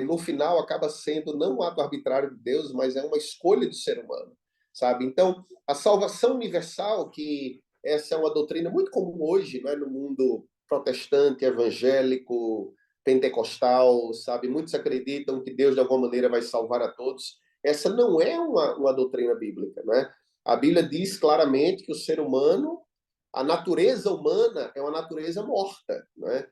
no final acaba sendo não um ato arbitrário de Deus, mas é uma escolha do ser humano, sabe? Então, a salvação universal, que essa é uma doutrina muito comum hoje, né, no mundo protestante, evangélico, pentecostal, sabe? Muitos acreditam que Deus, de alguma maneira, vai salvar a todos. Essa não é uma doutrina bíblica, né? A Bíblia diz claramente que o ser humano, a natureza humana é uma natureza morta, né?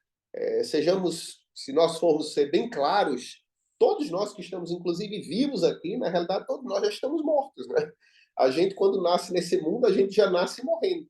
Sejamos, se nós formos ser bem claros, todos nós que estamos, inclusive, vivos aqui, na realidade, todos nós já estamos mortos, né? A gente, quando nasce nesse mundo, a gente já nasce morrendo,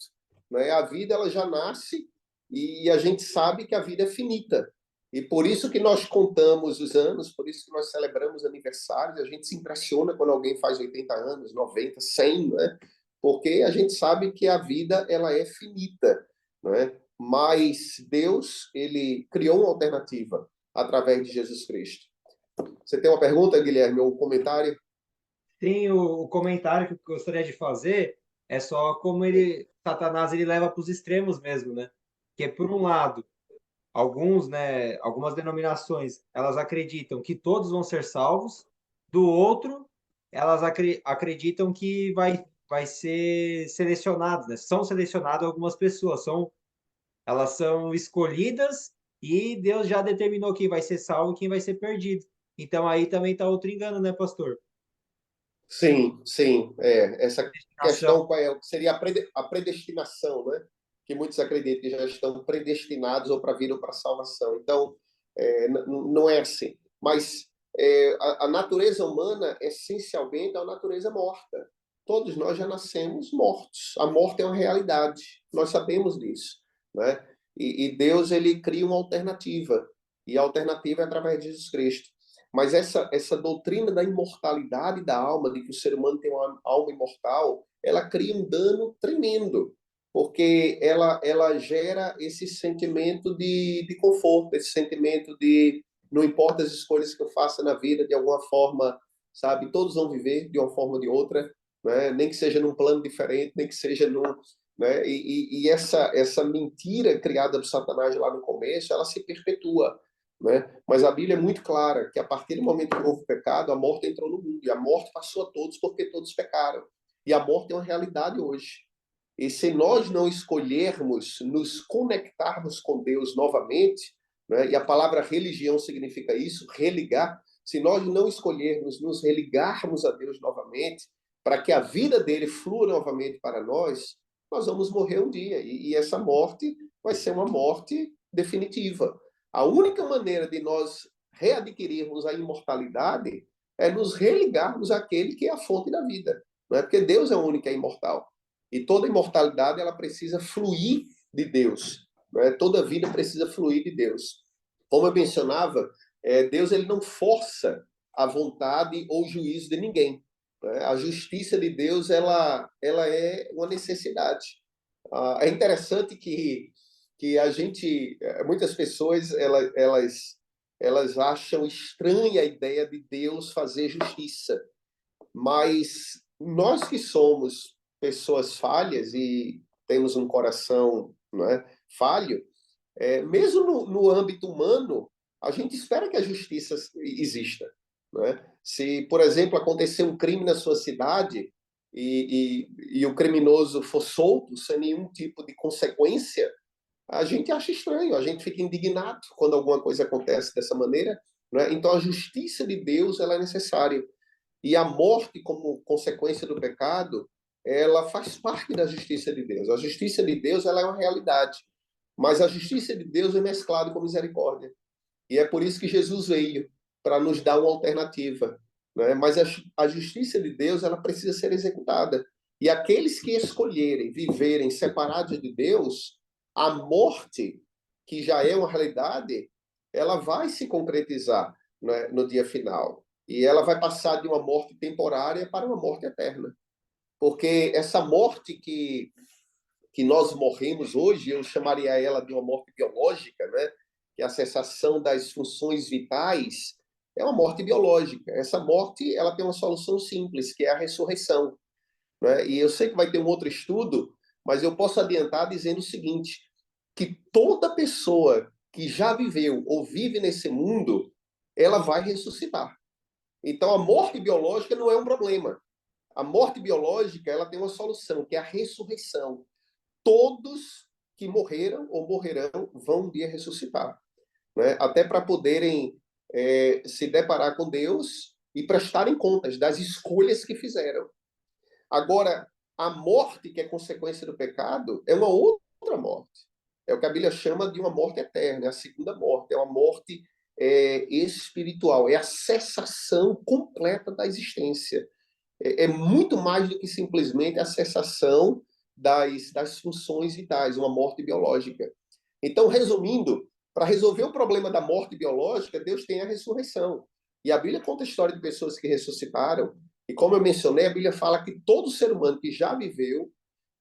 né? A vida, ela já nasce e a gente sabe que a vida é finita. E por isso que nós contamos os anos, por isso que nós celebramos aniversários, a gente se impressiona quando alguém faz 80 anos, 90, 100, né? Porque a gente sabe que a vida ela é finita, né? Mas Deus, ele criou uma alternativa através de Jesus Cristo. Você tem uma pergunta, Guilherme, ou um comentário? Sim, o comentário que eu gostaria de fazer é só como Satanás, ele leva para os extremos mesmo, né? Que por um lado, algumas denominações, elas acreditam que todos vão ser salvos, do outro, elas acreditam que vai ser selecionados, né? São selecionadas algumas pessoas, elas são escolhidas e Deus já determinou quem vai ser salvo e quem vai ser perdido. Então aí também está outro engano, né, pastor? Sim, sim. Essa Destinação. questão qual é? Seria a predestinação, né? Que muitos acreditam que já estão predestinados ou para vir ou para a salvação. Então, não é assim. Mas a natureza humana, essencialmente, é uma natureza morta. Todos nós já nascemos mortos. A morte é uma realidade. Nós sabemos disso, né? E Deus, ele cria uma alternativa. E a alternativa é através de Jesus Cristo. Mas essa doutrina da imortalidade da alma, de que o ser humano tem uma alma imortal, ela cria um dano tremendo, porque ela gera esse sentimento de conforto, esse sentimento de não importa as escolhas que eu faça na vida, de alguma forma, sabe, todos vão viver de uma forma ou de outra, né? Nem que seja num plano diferente, nem que seja num, né? E essa mentira criada por Satanás lá no começo, ela se perpetua, né? Mas a Bíblia é muito clara que a partir do momento que houve o pecado, a morte entrou no mundo e a morte passou a todos porque todos pecaram. E a morte é uma realidade hoje. E se nós não escolhermos nos conectarmos com Deus novamente, né? E a palavra religião significa isso, religar. Se nós não escolhermos nos religarmos a Deus novamente, para que a vida dele flua novamente para nós, nós vamos morrer um dia. E essa morte vai ser uma morte definitiva. A única maneira de nós readquirirmos a imortalidade é nos religarmos àquele que é a fonte da vida. Não é? Porque Deus é o único que é imortal. E toda imortalidade ela precisa fluir de Deus. Não é? Toda vida precisa fluir de Deus. Como eu mencionava, Deus ele não força a vontade ou o juízo de ninguém. Né? A justiça de Deus ela é uma necessidade. É interessante que a gente, muitas pessoas, elas acham estranha a ideia de Deus fazer justiça, mas nós que somos pessoas falhas e temos um coração, não é, falho, mesmo no âmbito humano, a gente espera que a justiça exista. Não é? Se, por exemplo, acontecer um crime na sua cidade e o criminoso for solto sem nenhum tipo de consequência, a gente acha estranho, a gente fica indignado quando alguma coisa acontece dessa maneira, né? Então, a justiça de Deus ela é necessária. E a morte, como consequência do pecado, ela faz parte da justiça de Deus. A justiça de Deus ela é uma realidade, mas a justiça de Deus é mesclada com misericórdia. E é por isso que Jesus veio, para nos dar uma alternativa, né? Mas a justiça de Deus ela precisa ser executada. E aqueles que escolherem viverem separados de Deus, a morte, que já é uma realidade, ela vai se concretizar, né, no dia final. E ela vai passar de uma morte temporária para uma morte eterna. Porque essa morte que nós morremos hoje, eu chamaria ela de uma morte biológica, né? Que é a cessação das funções vitais, é uma morte biológica. Essa morte ela tem uma solução simples, que é a ressurreição, né? E eu sei que vai ter um outro estudo, mas eu posso adiantar dizendo o seguinte, que toda pessoa que já viveu ou vive nesse mundo, ela vai ressuscitar. Então, a morte biológica não é um problema. A morte biológica ela tem uma solução, que é a ressurreição. Todos que morreram ou morrerão vão um dia ressuscitar, né? Até para poderem se deparar com Deus e prestarem contas das escolhas que fizeram. Agora, a morte que é consequência do pecado é uma outra morte. É o que a Bíblia chama de uma morte eterna, é a segunda morte, é uma morte espiritual, é a cessação completa da existência. É muito mais do que simplesmente a cessação das funções vitais, uma morte biológica. Então, resumindo, para resolver o problema da morte biológica, Deus tem a ressurreição. E a Bíblia conta a história de pessoas que ressuscitaram, e como eu mencionei, a Bíblia fala que todo ser humano que já viveu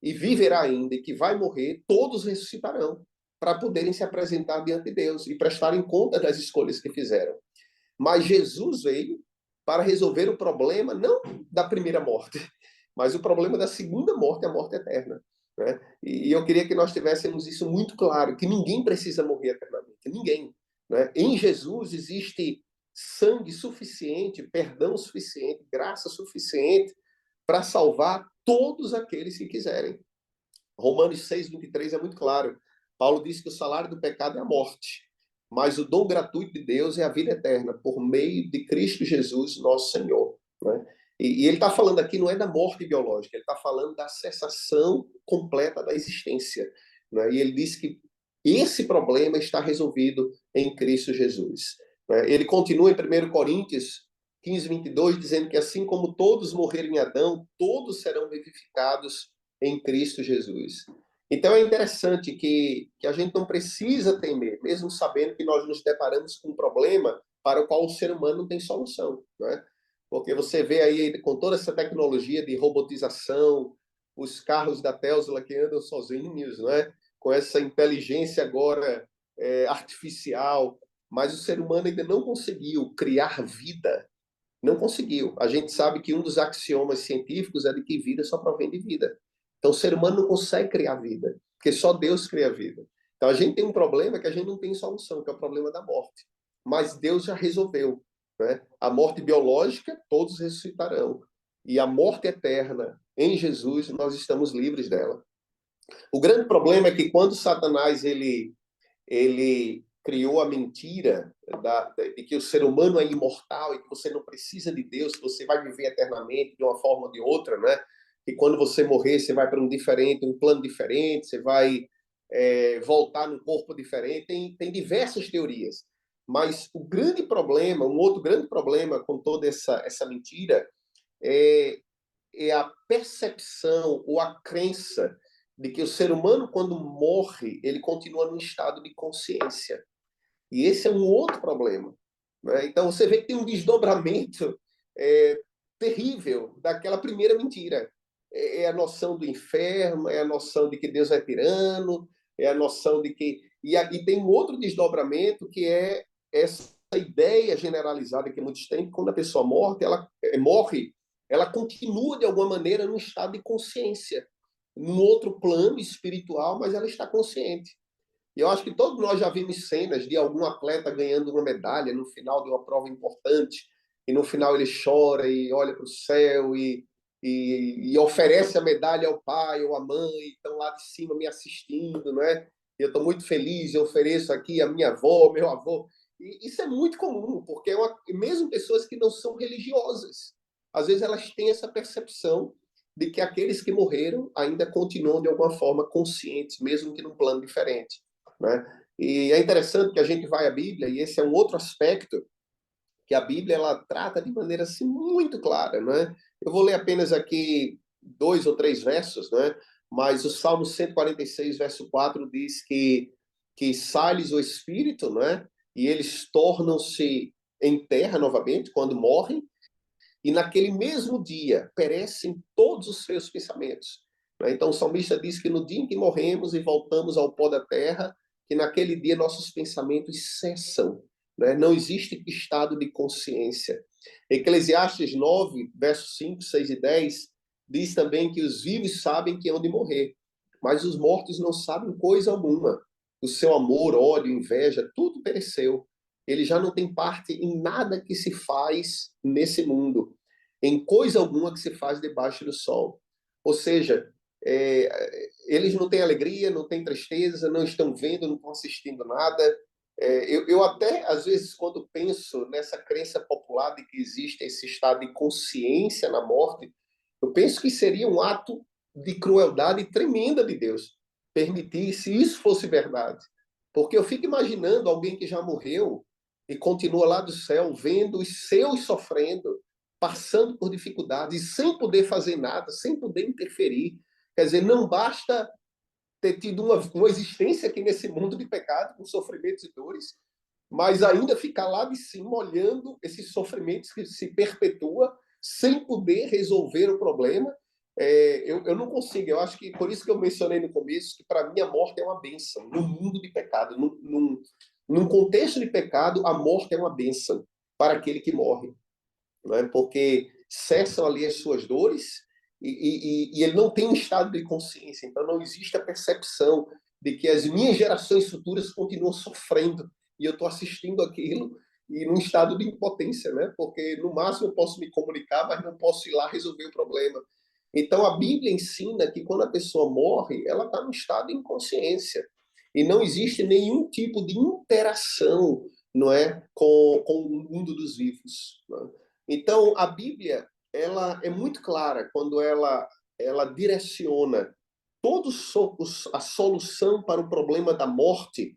e viverá ainda e que vai morrer, todos ressuscitarão para poderem se apresentar diante de Deus e prestarem conta das escolhas que fizeram. Mas Jesus veio para resolver o problema não da primeira morte, mas o problema da segunda morte, a morte eterna, né? E eu queria que nós tivéssemos isso muito claro, que ninguém precisa morrer eternamente, ninguém, né? Em Jesus existe sangue suficiente, perdão suficiente, graça suficiente para salvar todos aqueles que quiserem. Romanos 6:23 é muito claro. Paulo diz que o salário do pecado é a morte, mas o dom gratuito de Deus é a vida eterna, por meio de Cristo Jesus, nosso Senhor, né? E ele está falando aqui não é da morte biológica, ele está falando da cessação completa da existência, né? E ele diz que esse problema está resolvido em Cristo Jesus, né? Ele continua em 1 Coríntios 15:22, dizendo que assim como todos morreram em Adão, todos serão vivificados em Cristo Jesus. Então é interessante que a gente não precisa temer, mesmo sabendo que nós nos deparamos com um problema para o qual o ser humano não tem solução, né? Porque você vê aí com toda essa tecnologia de robotização, os carros da Tesla que andam sozinhos, né? Com essa inteligência agora artificial, mas o ser humano ainda não conseguiu criar vida, não conseguiu. A gente sabe que um dos axiomas científicos é de que vida só provém de vida. Então, o ser humano não consegue criar vida, porque só Deus cria vida. Então, a gente tem um problema que a gente não tem solução, que é o problema da morte. Mas Deus já resolveu, né? A morte biológica, todos ressuscitarão. E a morte eterna, em Jesus, nós estamos livres dela. O grande problema é que quando Satanás ele criou a mentira de que o ser humano é imortal e que você não precisa de Deus, que você vai viver eternamente de uma forma ou de outra, né? Que quando você morrer, você vai para um plano diferente, você vai voltar num corpo diferente. Tem diversas teorias. Mas o grande problema, um outro grande problema com toda essa mentira é a percepção ou a crença de que o ser humano, quando morre, ele continua num estado de consciência. E esse é um outro problema, né? Então, você vê que tem um desdobramento terrível daquela primeira mentira. É a noção do inferno, é a noção de que Deus é tirano, é a noção de que... E tem um outro desdobramento que é essa ideia generalizada que muitos têm, que quando a pessoa morre, ela continua, de alguma maneira, num estado de consciência, num outro plano espiritual, mas ela está consciente. E eu acho que todos nós já vimos cenas de algum atleta ganhando uma medalha no final de uma prova importante, e no final ele chora e olha para o céu e oferece a medalha ao pai ou à mãe, estão lá de cima me assistindo, né? E eu estou muito feliz, eu ofereço aqui a minha avó, meu avô. E isso é muito comum, porque mesmo pessoas que não são religiosas, às vezes elas têm essa percepção de que aqueles que morreram ainda continuam de alguma forma conscientes, mesmo que num plano diferente, né? E é interessante que a gente vai à Bíblia, e esse é um outro aspecto que a Bíblia ela trata de maneira assim muito clara, né? Eu vou ler apenas aqui 2 ou 3 versos, né? Mas o Salmo 146, verso 4 diz que sai-lhes o espírito, né? E eles tornam-se em terra novamente quando morrem, e naquele mesmo dia perecem todos os seus pensamentos, né? Então o salmista diz que no dia em que morremos e voltamos ao pó da terra, que naquele dia nossos pensamentos cessam, né? Não existe estado de consciência. Eclesiastes 9, versos 5, 6 e 10 diz também que os vivos sabem que hão de morrer, mas os mortos não sabem coisa alguma. O seu amor, ódio, inveja, tudo pereceu. Ele já não tem parte em nada que se faz nesse mundo, em coisa alguma que se faz debaixo do sol. Ou seja, eles não têm alegria, não têm tristeza, não estão vendo, não estão assistindo nada. Eu até, às vezes, quando penso nessa crença popular de que existe esse estado de consciência na morte, eu penso que seria um ato de crueldade tremenda de Deus permitir se isso fosse verdade. Porque eu fico imaginando alguém que já morreu e continua lá do céu, vendo os seus sofrendo, passando por dificuldades, sem poder fazer nada, sem poder interferir. Quer dizer, não basta ter tido uma existência aqui nesse mundo de pecado, com sofrimentos e dores, mas ainda ficar lá de cima olhando esses sofrimentos que se perpetua sem poder resolver o problema. Eu não consigo. Eu acho que por isso que eu mencionei no começo que para mim a morte é uma bênção no mundo de pecado, num contexto de pecado, a morte é uma bênção para aquele que morre, não é? Porque cessam ali as suas dores e ele não tem um estado de consciência. Então não existe a percepção de que as minhas gerações futuras continuam sofrendo e eu estou assistindo aquilo e num estado de impotência, né? Porque no máximo eu posso me comunicar, mas não posso ir lá resolver o problema. Então a Bíblia ensina que quando a pessoa morre, ela está num estado de inconsciência e não existe nenhum tipo de interação, não é, com o mundo dos vivos, não é? Então, a Bíblia, ela é muito clara quando ela direciona toda a solução para o problema da morte,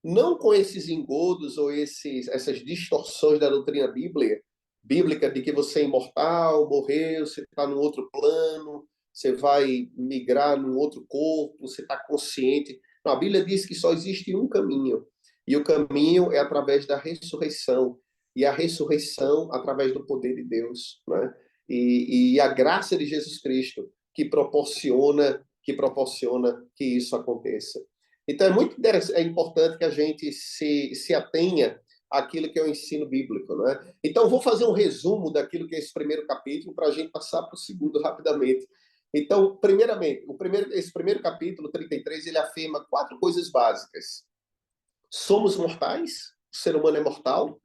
não com esses engodos ou essas distorções da doutrina bíblica de que você é imortal, morreu, você está num outro plano, você vai migrar num outro corpo, você está consciente. Não, a Bíblia diz que só existe um caminho, e o caminho é através da ressurreição, e a ressurreição através do poder de Deus, né? E a graça de Jesus Cristo que proporciona que isso aconteça. Então é importante que a gente se atenha àquilo que é o ensino bíblico, né? Então vou fazer um resumo daquilo que é esse primeiro capítulo para a gente passar para o segundo rapidamente. Então, primeiramente, esse primeiro capítulo 33 ele afirma 4 coisas básicas. Somos mortais, o ser humano é mortal,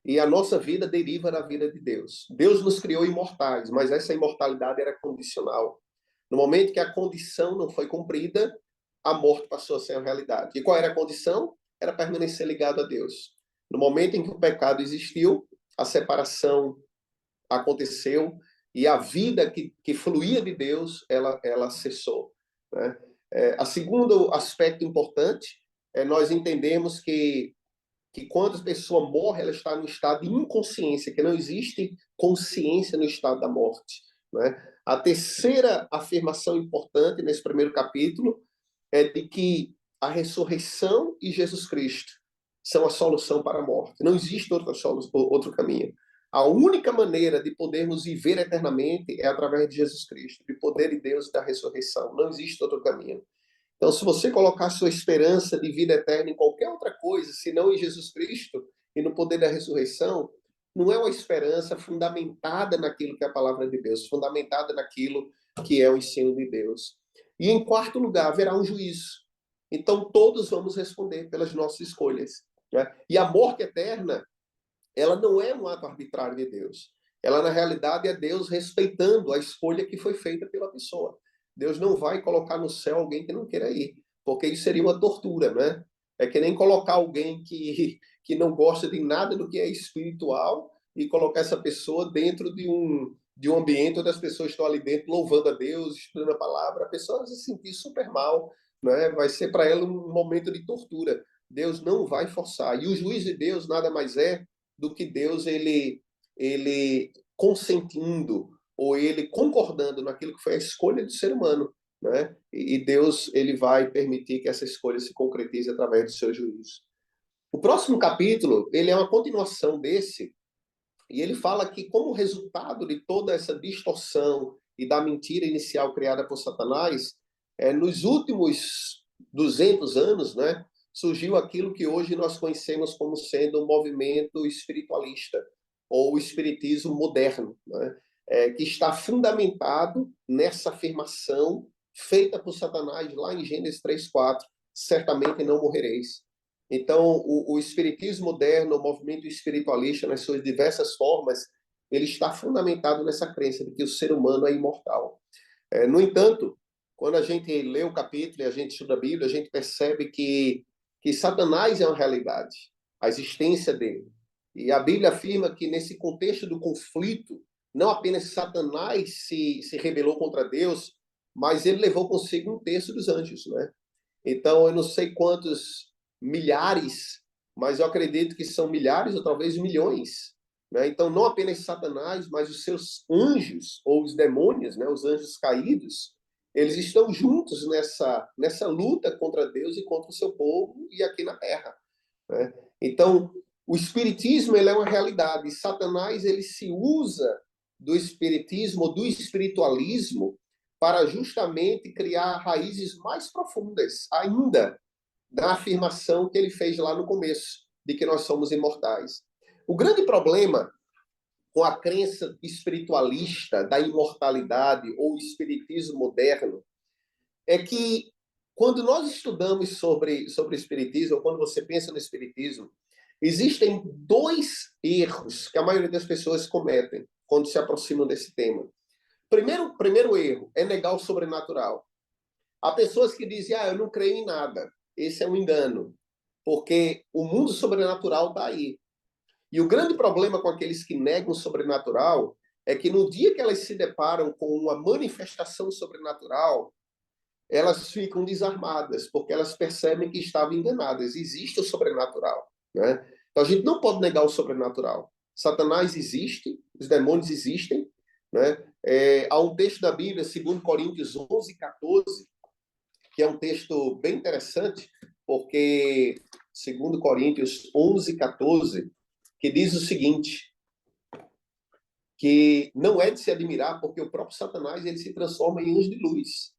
e a nossa vida deriva da vida de Deus. Deus nos criou imortais, mas essa imortalidade era condicional. No momento que a condição não foi cumprida, a morte passou a ser a realidade. E qual era a condição? Era permanecer ligado a Deus. No momento em que o pecado existiu, a separação aconteceu e a vida que fluía de Deus, ela cessou, né? A segundo aspecto importante é nós entendemos que quando a pessoa morre, ela está no estado de inconsciência, que não existe consciência no estado da morte, né? A terceira afirmação importante nesse primeiro capítulo é de que a ressurreição e Jesus Cristo são a solução para a morte. Não existe outro caminho. A única maneira de podermos viver eternamente é através de Jesus Cristo, de poder de Deus e da ressurreição. Não existe outro caminho. Então, se você colocar sua esperança de vida eterna em qualquer outra coisa, senão em Jesus Cristo e no poder da ressurreição, não é uma esperança fundamentada naquilo que é a palavra de Deus, fundamentada naquilo que é o ensino de Deus. E em quarto lugar, haverá um juízo. Então, todos vamos responder pelas nossas escolhas, né? E a morte eterna, ela não é um ato arbitrário de Deus. Ela, na realidade, é Deus respeitando a escolha que foi feita pela pessoa. Deus não vai colocar no céu alguém que não queira ir, porque isso seria uma tortura, né? É que nem colocar alguém que não gosta de nada do que é espiritual e colocar essa pessoa dentro de um ambiente onde as pessoas estão ali dentro louvando a Deus, estudando a palavra, a pessoa vai se sentir super mal, né? Vai ser para ela um momento de tortura. Deus não vai forçar. E o juiz de Deus nada mais é do que Deus ele consentindo ou ele concordando naquilo que foi a escolha do ser humano, né? E Deus ele vai permitir que essa escolha se concretize através do seu juízo. O próximo capítulo, ele é uma continuação desse, e ele fala que como resultado de toda essa distorção e da mentira inicial criada por Satanás, nos últimos 200 anos, né, surgiu aquilo que hoje nós conhecemos como sendo um movimento espiritualista, ou o espiritismo moderno, né, que está fundamentado nessa afirmação feita por Satanás lá em Gênesis 3:4, certamente não morrereis. Então, o espiritismo moderno, o movimento espiritualista, nas suas diversas formas, ele está fundamentado nessa crença de que o ser humano é imortal. No entanto, quando a gente lê o capítulo e a gente estuda a Bíblia, a gente percebe que Satanás é uma realidade, a existência dele. E a Bíblia afirma que nesse contexto do conflito, não apenas Satanás se rebelou contra Deus, mas ele levou consigo um terço dos anjos, né? Então, eu não sei quantos milhares, mas eu acredito que são milhares ou talvez milhões, né? Então, não apenas Satanás, mas os seus anjos, ou os demônios, né? Os anjos caídos, eles estão juntos nessa luta contra Deus e contra o seu povo e aqui na Terra, né? Então, o espiritismo ele é uma realidade. E Satanás ele se usa do espiritismo, do espiritualismo, para justamente criar raízes mais profundas ainda da afirmação que ele fez lá no começo, de que nós somos imortais. O grande problema com a crença espiritualista da imortalidade ou espiritismo moderno é que quando nós estudamos sobre o espiritismo, ou quando você pensa no espiritismo, existem dois erros que a maioria das pessoas cometem quando se aproximam desse tema. Primeiro erro é negar o sobrenatural. Há pessoas que dizem, eu não creio em nada. Esse é um engano, porque o mundo sobrenatural está aí. E o grande problema com aqueles que negam o sobrenatural é que no dia que elas se deparam com uma manifestação sobrenatural, elas ficam desarmadas, porque elas percebem que estavam enganadas. Existe o sobrenatural, né? Então a gente não pode negar o sobrenatural. Satanás existe, os demônios existem, né? Há um texto da Bíblia, 2 Coríntios 11:14, que é um texto bem interessante, porque 2 Coríntios 11:14, que diz o seguinte, que não é de se admirar, porque o próprio Satanás ele se transforma em anjo de luz.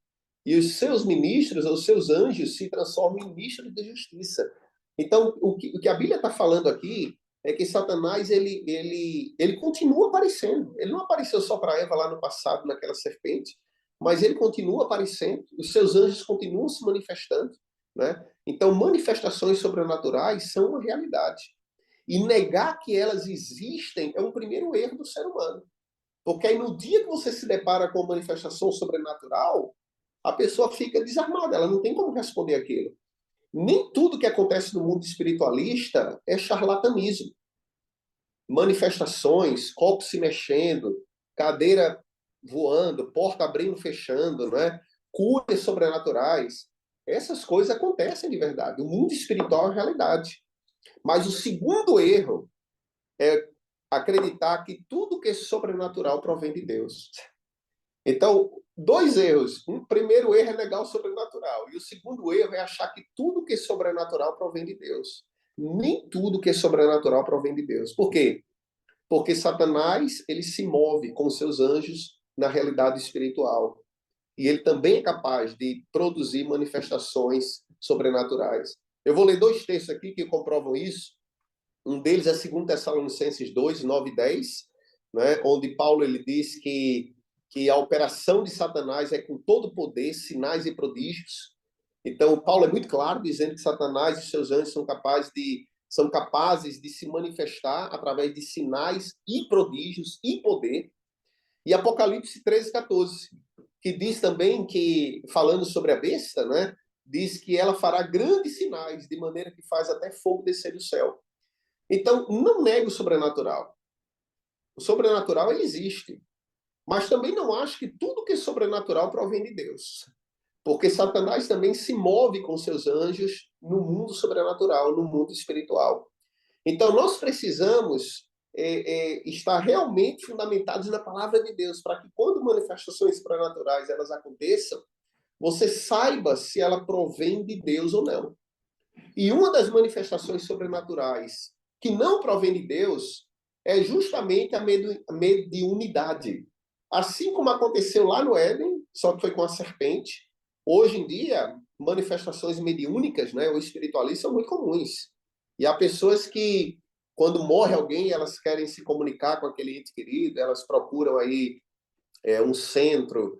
E os seus ministros, os seus anjos, se transformam em ministros de justiça. Então, o que a Bíblia está falando aqui é que Satanás ele continua aparecendo. Ele não apareceu só para Eva lá no passado, naquela serpente, mas ele continua aparecendo. Os seus anjos continuam se manifestando, né? Então, manifestações sobrenaturais são uma realidade. E negar que elas existem é um primeiro erro do ser humano. Porque aí, no dia que você se depara com uma manifestação sobrenatural, a pessoa fica desarmada, ela não tem como responder aquilo. Nem tudo que acontece no mundo espiritualista é charlatanismo. Manifestações, copos se mexendo, cadeira voando, porta abrindo, fechando, né? Curas sobrenaturais. Essas coisas acontecem de verdade. O mundo espiritual é realidade. Mas o segundo erro é acreditar que tudo que é sobrenatural provém de Deus. Então, dois erros. Um primeiro erro é negar o sobrenatural. E o segundo erro é achar que tudo que é sobrenatural provém de Deus. Nem tudo que é sobrenatural provém de Deus. Por quê? Porque Satanás, ele se move com seus anjos na realidade espiritual. E ele também é capaz de produzir manifestações sobrenaturais. Eu vou ler dois textos aqui que comprovam isso. Um deles é 2 Tessalonicenses 2, 9 e 10, né, onde Paulo ele diz que a operação de Satanás é com todo poder, sinais e prodígios. Então, Paulo é muito claro dizendo que Satanás e seus anjos são capazes de se manifestar através de sinais e prodígios e poder. E Apocalipse 13:14, que diz também que, falando sobre a besta, né, diz que ela fará grandes sinais, de maneira que faz até fogo descer do céu. Então, não negue o sobrenatural. O sobrenatural ele existe. Mas também não acho que tudo que é sobrenatural provém de Deus. Porque Satanás também se move com seus anjos no mundo sobrenatural, no mundo espiritual. Então, nós precisamos estar realmente fundamentados na palavra de Deus, para que quando manifestações sobrenaturais elas aconteçam, você saiba se ela provém de Deus ou não. E uma das manifestações sobrenaturais que não provém de Deus é justamente a mediunidade. Assim como aconteceu lá no Éden, só que foi com a serpente, hoje em dia, manifestações mediúnicas, né, ou espiritualistas são muito comuns. E há pessoas que, quando morre alguém, elas querem se comunicar com aquele ente querido, elas procuram aí um centro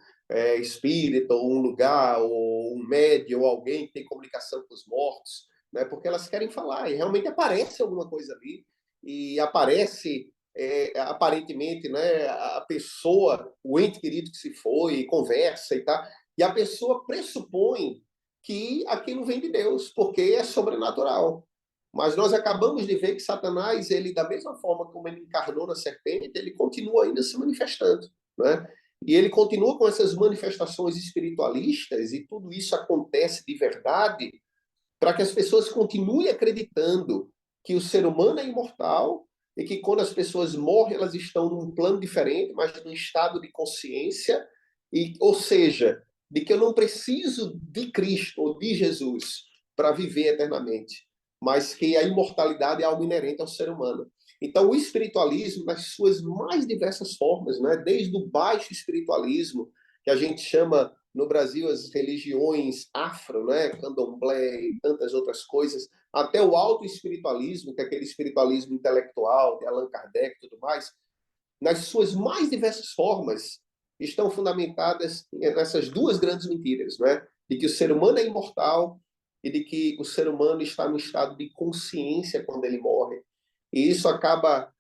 espírita, ou um lugar, ou um médium, ou alguém que tem comunicação com os mortos, né? Porque elas querem falar, e realmente aparece alguma coisa ali, e aparece, aparentemente, né, a pessoa, o ente querido que se foi, e conversa e tal, e a pessoa pressupõe que aquilo vem de Deus, porque é sobrenatural. Mas nós acabamos de ver que Satanás, ele, da mesma forma como ele encarnou na serpente, ele continua ainda se manifestando, né? E ele continua com essas manifestações espiritualistas, e tudo isso acontece de verdade para que as pessoas continuem acreditando que o ser humano é imortal e que quando as pessoas morrem, elas estão num plano diferente, mas num estado de consciência, e, ou seja, de que eu não preciso de Cristo ou de Jesus para viver eternamente, mas que a imortalidade é algo inerente ao ser humano. Então, o espiritualismo, nas suas mais diversas formas, né? Desde o baixo espiritualismo, que a gente chama no Brasil as religiões afro, né? Candomblé e tantas outras coisas, até o alto espiritualismo, que é aquele espiritualismo intelectual de Allan Kardec e tudo mais, nas suas mais diversas formas, estão fundamentadas nessas duas grandes mentiras, né? De que o ser humano é imortal e de que o ser humano está no estado de consciência quando ele morre. E isso acaba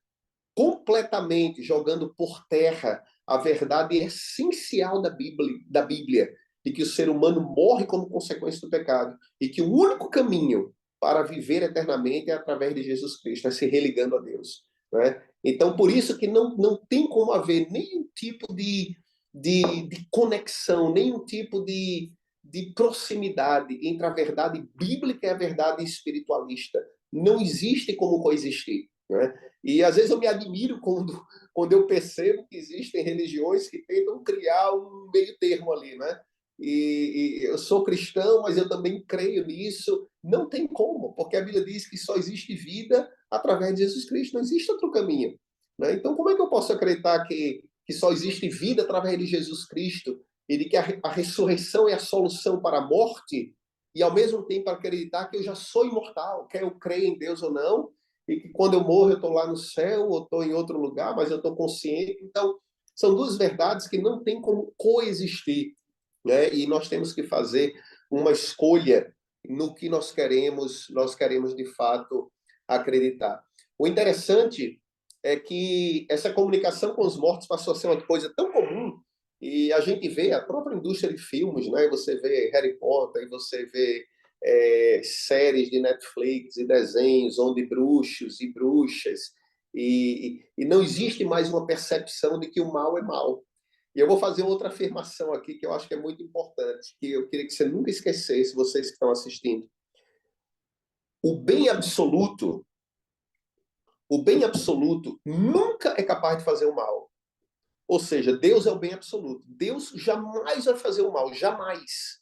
completamente jogando por terra a verdade essencial da Bíblia, de que o ser humano morre como consequência do pecado e que o único caminho para viver eternamente é através de Jesus Cristo, é se religando a Deus, né? Então, por isso que não tem como haver nenhum tipo de conexão, nenhum tipo de proximidade entre a verdade bíblica e a verdade espiritualista. Não existe como coexistir, né? E às vezes eu me admiro quando eu percebo que existem religiões que tentam criar um meio termo ali, né? E eu sou cristão, mas eu também creio nisso. Não tem como, porque a Bíblia diz que só existe vida através de Jesus Cristo, não existe outro caminho, né? Então, como é que eu posso acreditar que só existe vida através de Jesus Cristo e de que a ressurreição é a solução para a morte, e ao mesmo tempo acreditar que eu já sou imortal, quer eu creia em Deus ou não, e que quando eu morro eu estou lá no céu ou estou em outro lugar, mas eu estou consciente. Então, são duas verdades que não tem como coexistir, né? E nós temos que fazer uma escolha no que nós queremos de fato acreditar. O interessante é que essa comunicação com os mortos passou a ser uma coisa tão comum, e a gente vê a própria indústria de filmes, né? Você vê Harry Potter, e você vê séries de Netflix e desenhos onde bruxos e bruxas, e não existe mais uma percepção de que o mal é mal. E eu vou fazer outra afirmação aqui que eu acho que é muito importante, que eu queria que você nunca esquecesse, vocês que estão assistindo. O bem absoluto, o bem absoluto nunca é capaz de fazer o mal. Ou seja, Deus é o bem absoluto. Deus jamais vai fazer o mal, jamais,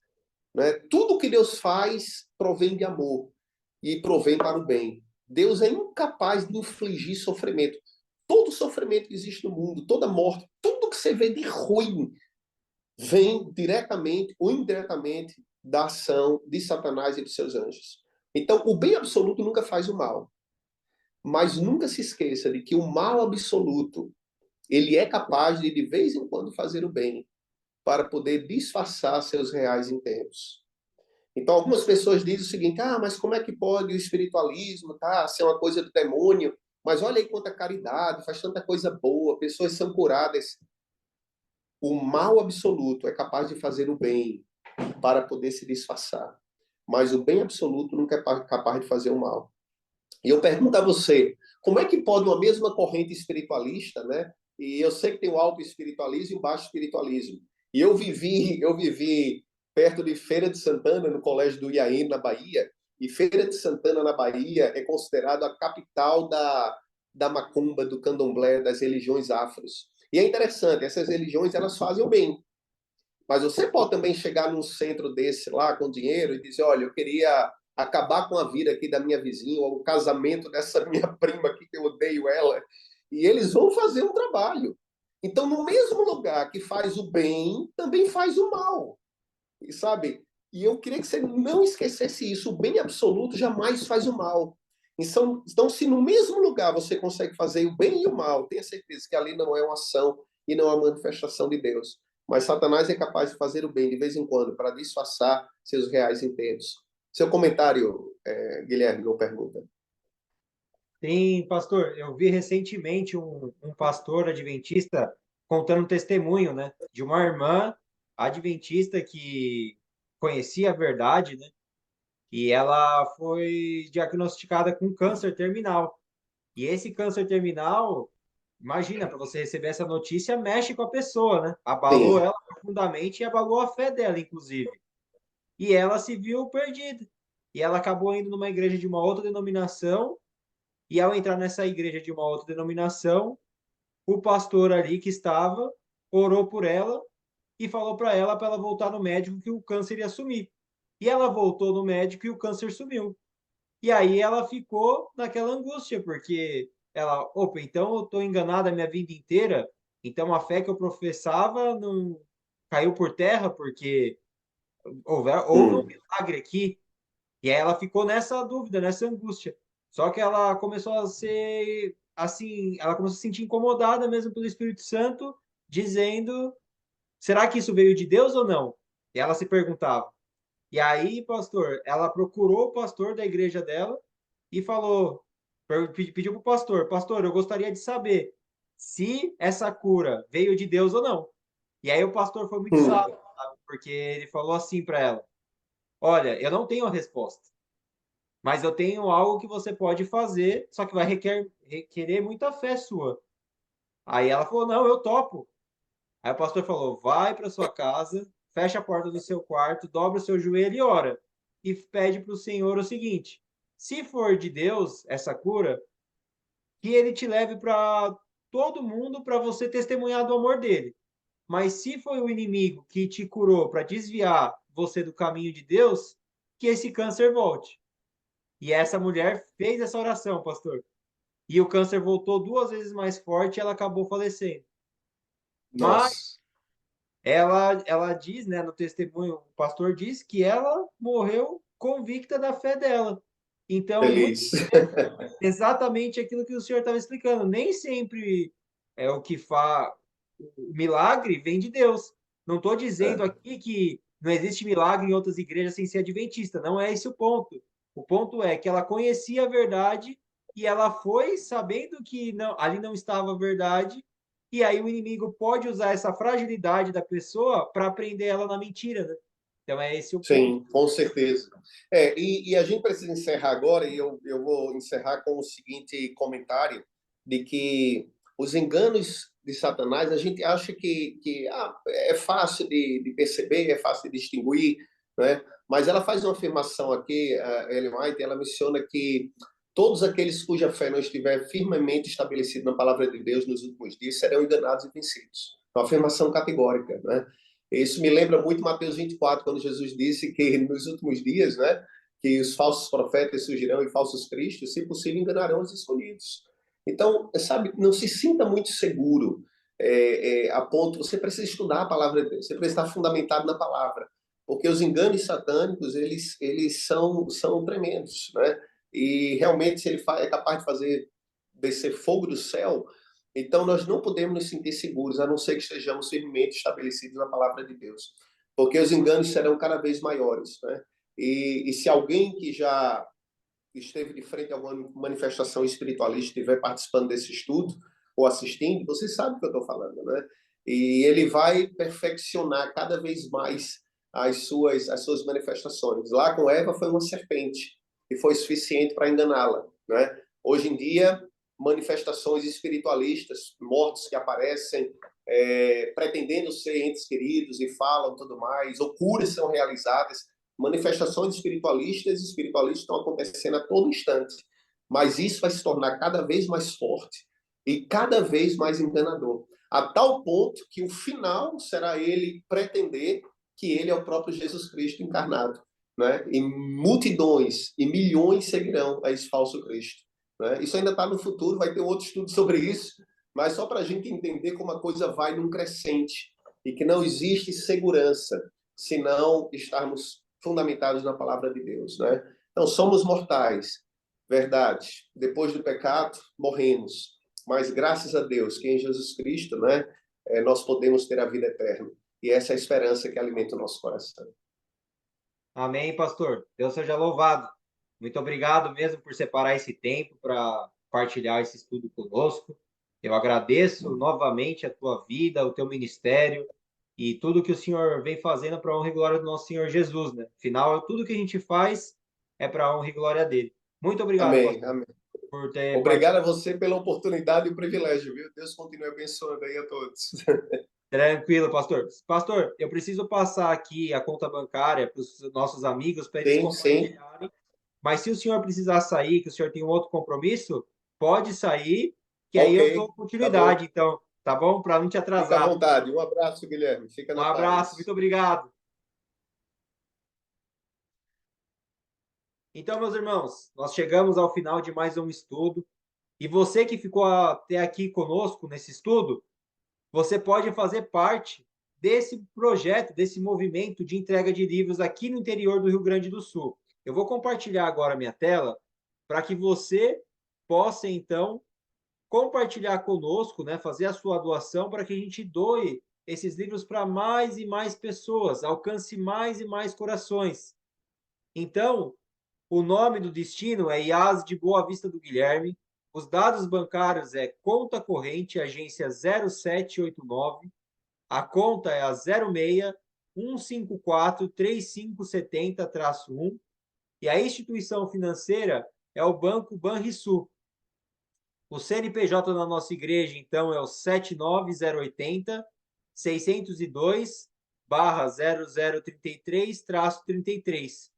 né? Tudo que Deus faz provém de amor e provém para o bem. Deus é incapaz de infligir sofrimento. Todo sofrimento que existe no mundo, toda morte, tudo que você vê de ruim, vem diretamente ou indiretamente da ação de Satanás e de seus anjos. Então, o bem absoluto nunca faz o mal. Mas nunca se esqueça de que o mal absoluto, ele é capaz de vez em quando, fazer o bem para poder disfarçar seus reais intentos. Então, algumas pessoas dizem o seguinte: ah, mas como é que pode o espiritualismo ser uma coisa do demônio? Mas olha aí quanta caridade, faz tanta coisa boa, pessoas são curadas. O mal absoluto é capaz de fazer o bem para poder se disfarçar. Mas o bem absoluto nunca é capaz de fazer o mal. E eu pergunto a você, como é que pode uma mesma corrente espiritualista, né? E eu sei que tem o alto espiritualismo e o baixo espiritualismo. E eu vivi perto de Feira de Santana, no Colégio do Iaiá, na Bahia, e Feira de Santana, na Bahia, é considerado a capital da macumba, do candomblé, das religiões afros. E é interessante, essas religiões, elas fazem o bem. Mas você pode também chegar num centro desse lá com dinheiro e dizer, olha, eu queria acabar com a vida aqui da minha vizinha, ou o casamento dessa minha prima aqui, que eu odeio ela, e eles vão fazer um trabalho. Então, no mesmo lugar que faz o bem, também faz o mal. E sabe? E eu queria que você não esquecesse isso. O bem absoluto jamais faz o mal. Então, se no mesmo lugar você consegue fazer o bem e o mal, tenha certeza que ali não é uma ação e não é uma manifestação de Deus. Mas Satanás é capaz de fazer o bem de vez em quando para disfarçar seus reais intentos. Seu comentário, Guilherme, ou pergunta? Sim, pastor, eu vi recentemente um pastor adventista contando um testemunho, né, de uma irmã adventista que conhecia a verdade, né, e ela foi diagnosticada com câncer terminal. E esse câncer terminal, imagina, para você receber essa notícia, mexe com a pessoa, né? Abalou Sim. ela profundamente e abalou a fé dela, inclusive. E ela se viu perdida. E ela acabou indo numa igreja de uma outra denominação, e ao entrar nessa igreja de uma outra denominação, o pastor ali que estava orou por ela e falou para ela voltar no médico que o câncer ia sumir. E ela voltou no médico e o câncer sumiu. E aí ela ficou naquela angústia, porque ela, opa, então eu estou enganada a minha vida inteira, então a fé que eu professava não caiu por terra, porque houve um Hum. milagre aqui. E aí ela ficou nessa dúvida, nessa angústia. Só que ela começou a ser assim, ela começou a se sentir incomodada mesmo pelo Espírito Santo, dizendo: será que isso veio de Deus ou não? E ela se perguntava. E aí, pastor, ela procurou o pastor da igreja dela e falou, pediu para o pastor, pastor, eu gostaria de saber se essa cura veio de Deus ou não. E aí o pastor foi muito Hum. sábio, sabe? Porque ele falou assim para ela, olha, eu não tenho a resposta, mas eu tenho algo que você pode fazer, só que vai requerer muita fé sua. Aí ela falou, não, eu topo. Aí o pastor falou, vai para sua casa, fecha a porta do seu quarto, dobra o seu joelho e ora. E pede para o Senhor o seguinte, se for de Deus essa cura, que ele te leve para todo mundo para você testemunhar do amor dele. Mas se foi o inimigo que te curou para desviar você do caminho de Deus, que esse câncer volte. E essa mulher fez essa oração, pastor. E o câncer voltou 2 vezes mais forte e ela acabou falecendo. Mas Nossa, ela diz, né, no testemunho, o pastor diz que ela morreu convicta da fé dela. Então, muito feliz. exatamente aquilo que o senhor estava explicando. Nem sempre é o que faz o milagre vem de Deus. Não estou dizendo É, aqui que não existe milagre em outras igrejas sem ser adventista. Não é esse o ponto. O ponto é que ela conhecia a verdade e ela foi sabendo que não, ali não estava a verdade. E aí o inimigo pode usar essa fragilidade da pessoa para prender ela na mentira, né? Então é esse o ponto. sim, com certeza. E a gente precisa encerrar agora, e eu vou encerrar com o seguinte comentário, de que os enganos de Satanás, a gente acha que é fácil de perceber, é fácil de distinguir, né? Mas ela faz uma afirmação aqui, a Ellen White, ela menciona que todos aqueles cuja fé não estiver firmemente estabelecida na palavra de Deus nos últimos dias serão enganados e vencidos. É uma afirmação categórica, né? Isso me lembra muito Mateus 24, quando Jesus disse que nos últimos dias, né, que os falsos profetas surgirão e falsos cristos, se possível, enganarão os escolhidos. Então, sabe, não se sinta muito seguro a ponto, você precisa estudar a palavra de Deus, você precisa estar fundamentado na palavra, porque os enganos satânicos, eles são tremendos, né? E realmente, se ele é capaz de fazer descer fogo do céu, então, nós não podemos nos sentir seguros, a não ser que estejamos firmemente estabelecidos na palavra de Deus, porque os enganos serão cada vez maiores, né? E se alguém que já esteve de frente a alguma manifestação espiritualista estiver participando desse estudo ou assistindo, você sabe o que eu estou falando, né? E ele vai perfeccionar cada vez mais as suas manifestações. Lá com Eva foi uma serpente, e foi suficiente para enganá-la. né? Hoje em dia, manifestações espiritualistas, mortos que aparecem pretendendo ser entes queridos e falam tudo mais, ou curas são realizadas, manifestações espiritualistas estão acontecendo a todo instante, mas isso vai se tornar cada vez mais forte e cada vez mais enganador, a tal ponto que o final será ele pretender que ele é o próprio Jesus Cristo encarnado, né? E multidões e milhões seguirão a esse falso Cristo, né? Isso ainda está no futuro, vai ter outro estudo sobre isso, mas só para a gente entender como a coisa vai num crescente e que não existe segurança se não estarmos fundamentados na palavra de Deus, né? Então, somos mortais, verdade. Depois do pecado, morremos. Mas graças a Deus que em Jesus Cristo, né, nós podemos ter a vida eterna. E essa é a esperança que alimenta o nosso coração. Amém, pastor. Deus seja louvado. Muito obrigado mesmo por separar esse tempo para partilhar esse estudo conosco. Eu agradeço novamente a tua vida, o teu ministério e tudo que o Senhor vem fazendo para a honra e glória do nosso Senhor Jesus, né? Afinal, tudo que a gente faz é para a honra e glória dele. Muito obrigado, Amém, pastor, amém. por ter Obrigado a participado. você pela oportunidade e o privilégio, viu? Deus continue abençoando aí a todos. Tranquilo, pastor. Pastor, eu preciso passar aqui a conta bancária para os nossos amigos para eles Sim, sim. compartilharem. Mas se o senhor precisar sair, que o senhor tem um outro compromisso, pode sair, que aí Ok, eu dou tá bom. continuidade, então, tá bom? Para não te Fica à atrasar. vontade. Um abraço, Guilherme. Fica Um na abraço, muito paz. obrigado. Então, meus irmãos, nós chegamos ao final de mais um estudo. E você que ficou até aqui conosco nesse estudo, você pode fazer parte desse projeto, desse movimento de entrega de livros aqui no interior do Rio Grande do Sul. Eu vou compartilhar agora a minha tela para que você possa, então, compartilhar conosco, né, fazer a sua doação para que a gente doe esses livros para mais e mais pessoas, alcance mais e mais corações. Então, o nome do destino é IAS de Boa Vista do Guilherme. Os dados bancários é conta corrente, agência 0789. A conta é a 06 154 3570-1. E a instituição financeira é o Banco Banrisul. O CNPJ da nossa igreja, então, é o 79080 602 0033-33.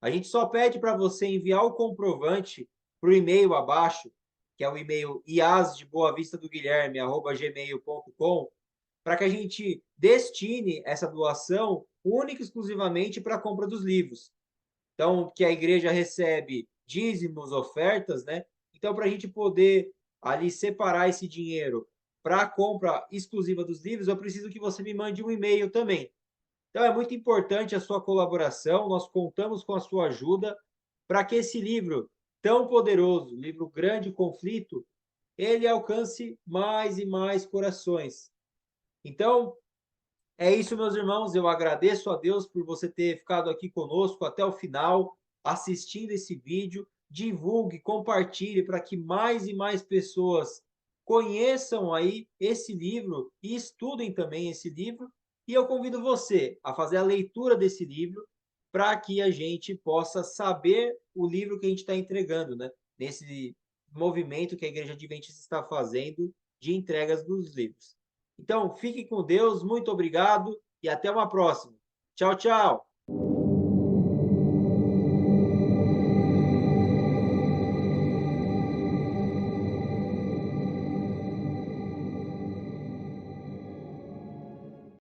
A gente só pede para você enviar o comprovante para o e-mail abaixo, que é o e-mail iasdeboavistadoguilherme@gmail.com, para que a gente destine essa doação única e exclusivamente para a compra dos livros. Então, que a igreja recebe dízimos, ofertas, né? Então, para a gente poder ali separar esse dinheiro para a compra exclusiva dos livros, eu preciso que você me mande um e-mail também. Então, é muito importante a sua colaboração, nós contamos com a sua ajuda para que esse livro tão poderoso, livro Grande Conflito, ele alcance mais e mais corações. Então, é isso, meus irmãos. Eu agradeço a Deus por você ter ficado aqui conosco até o final, assistindo esse vídeo. Divulgue, compartilhe para que mais e mais pessoas conheçam aí esse livro e estudem também esse livro. E eu convido você a fazer a leitura desse livro para que a gente possa saber o livro que a gente está entregando, né? Nesse movimento que a Igreja Adventista está fazendo de entregas dos livros. Então, fique com Deus, muito obrigado e até uma próxima. Tchau, tchau.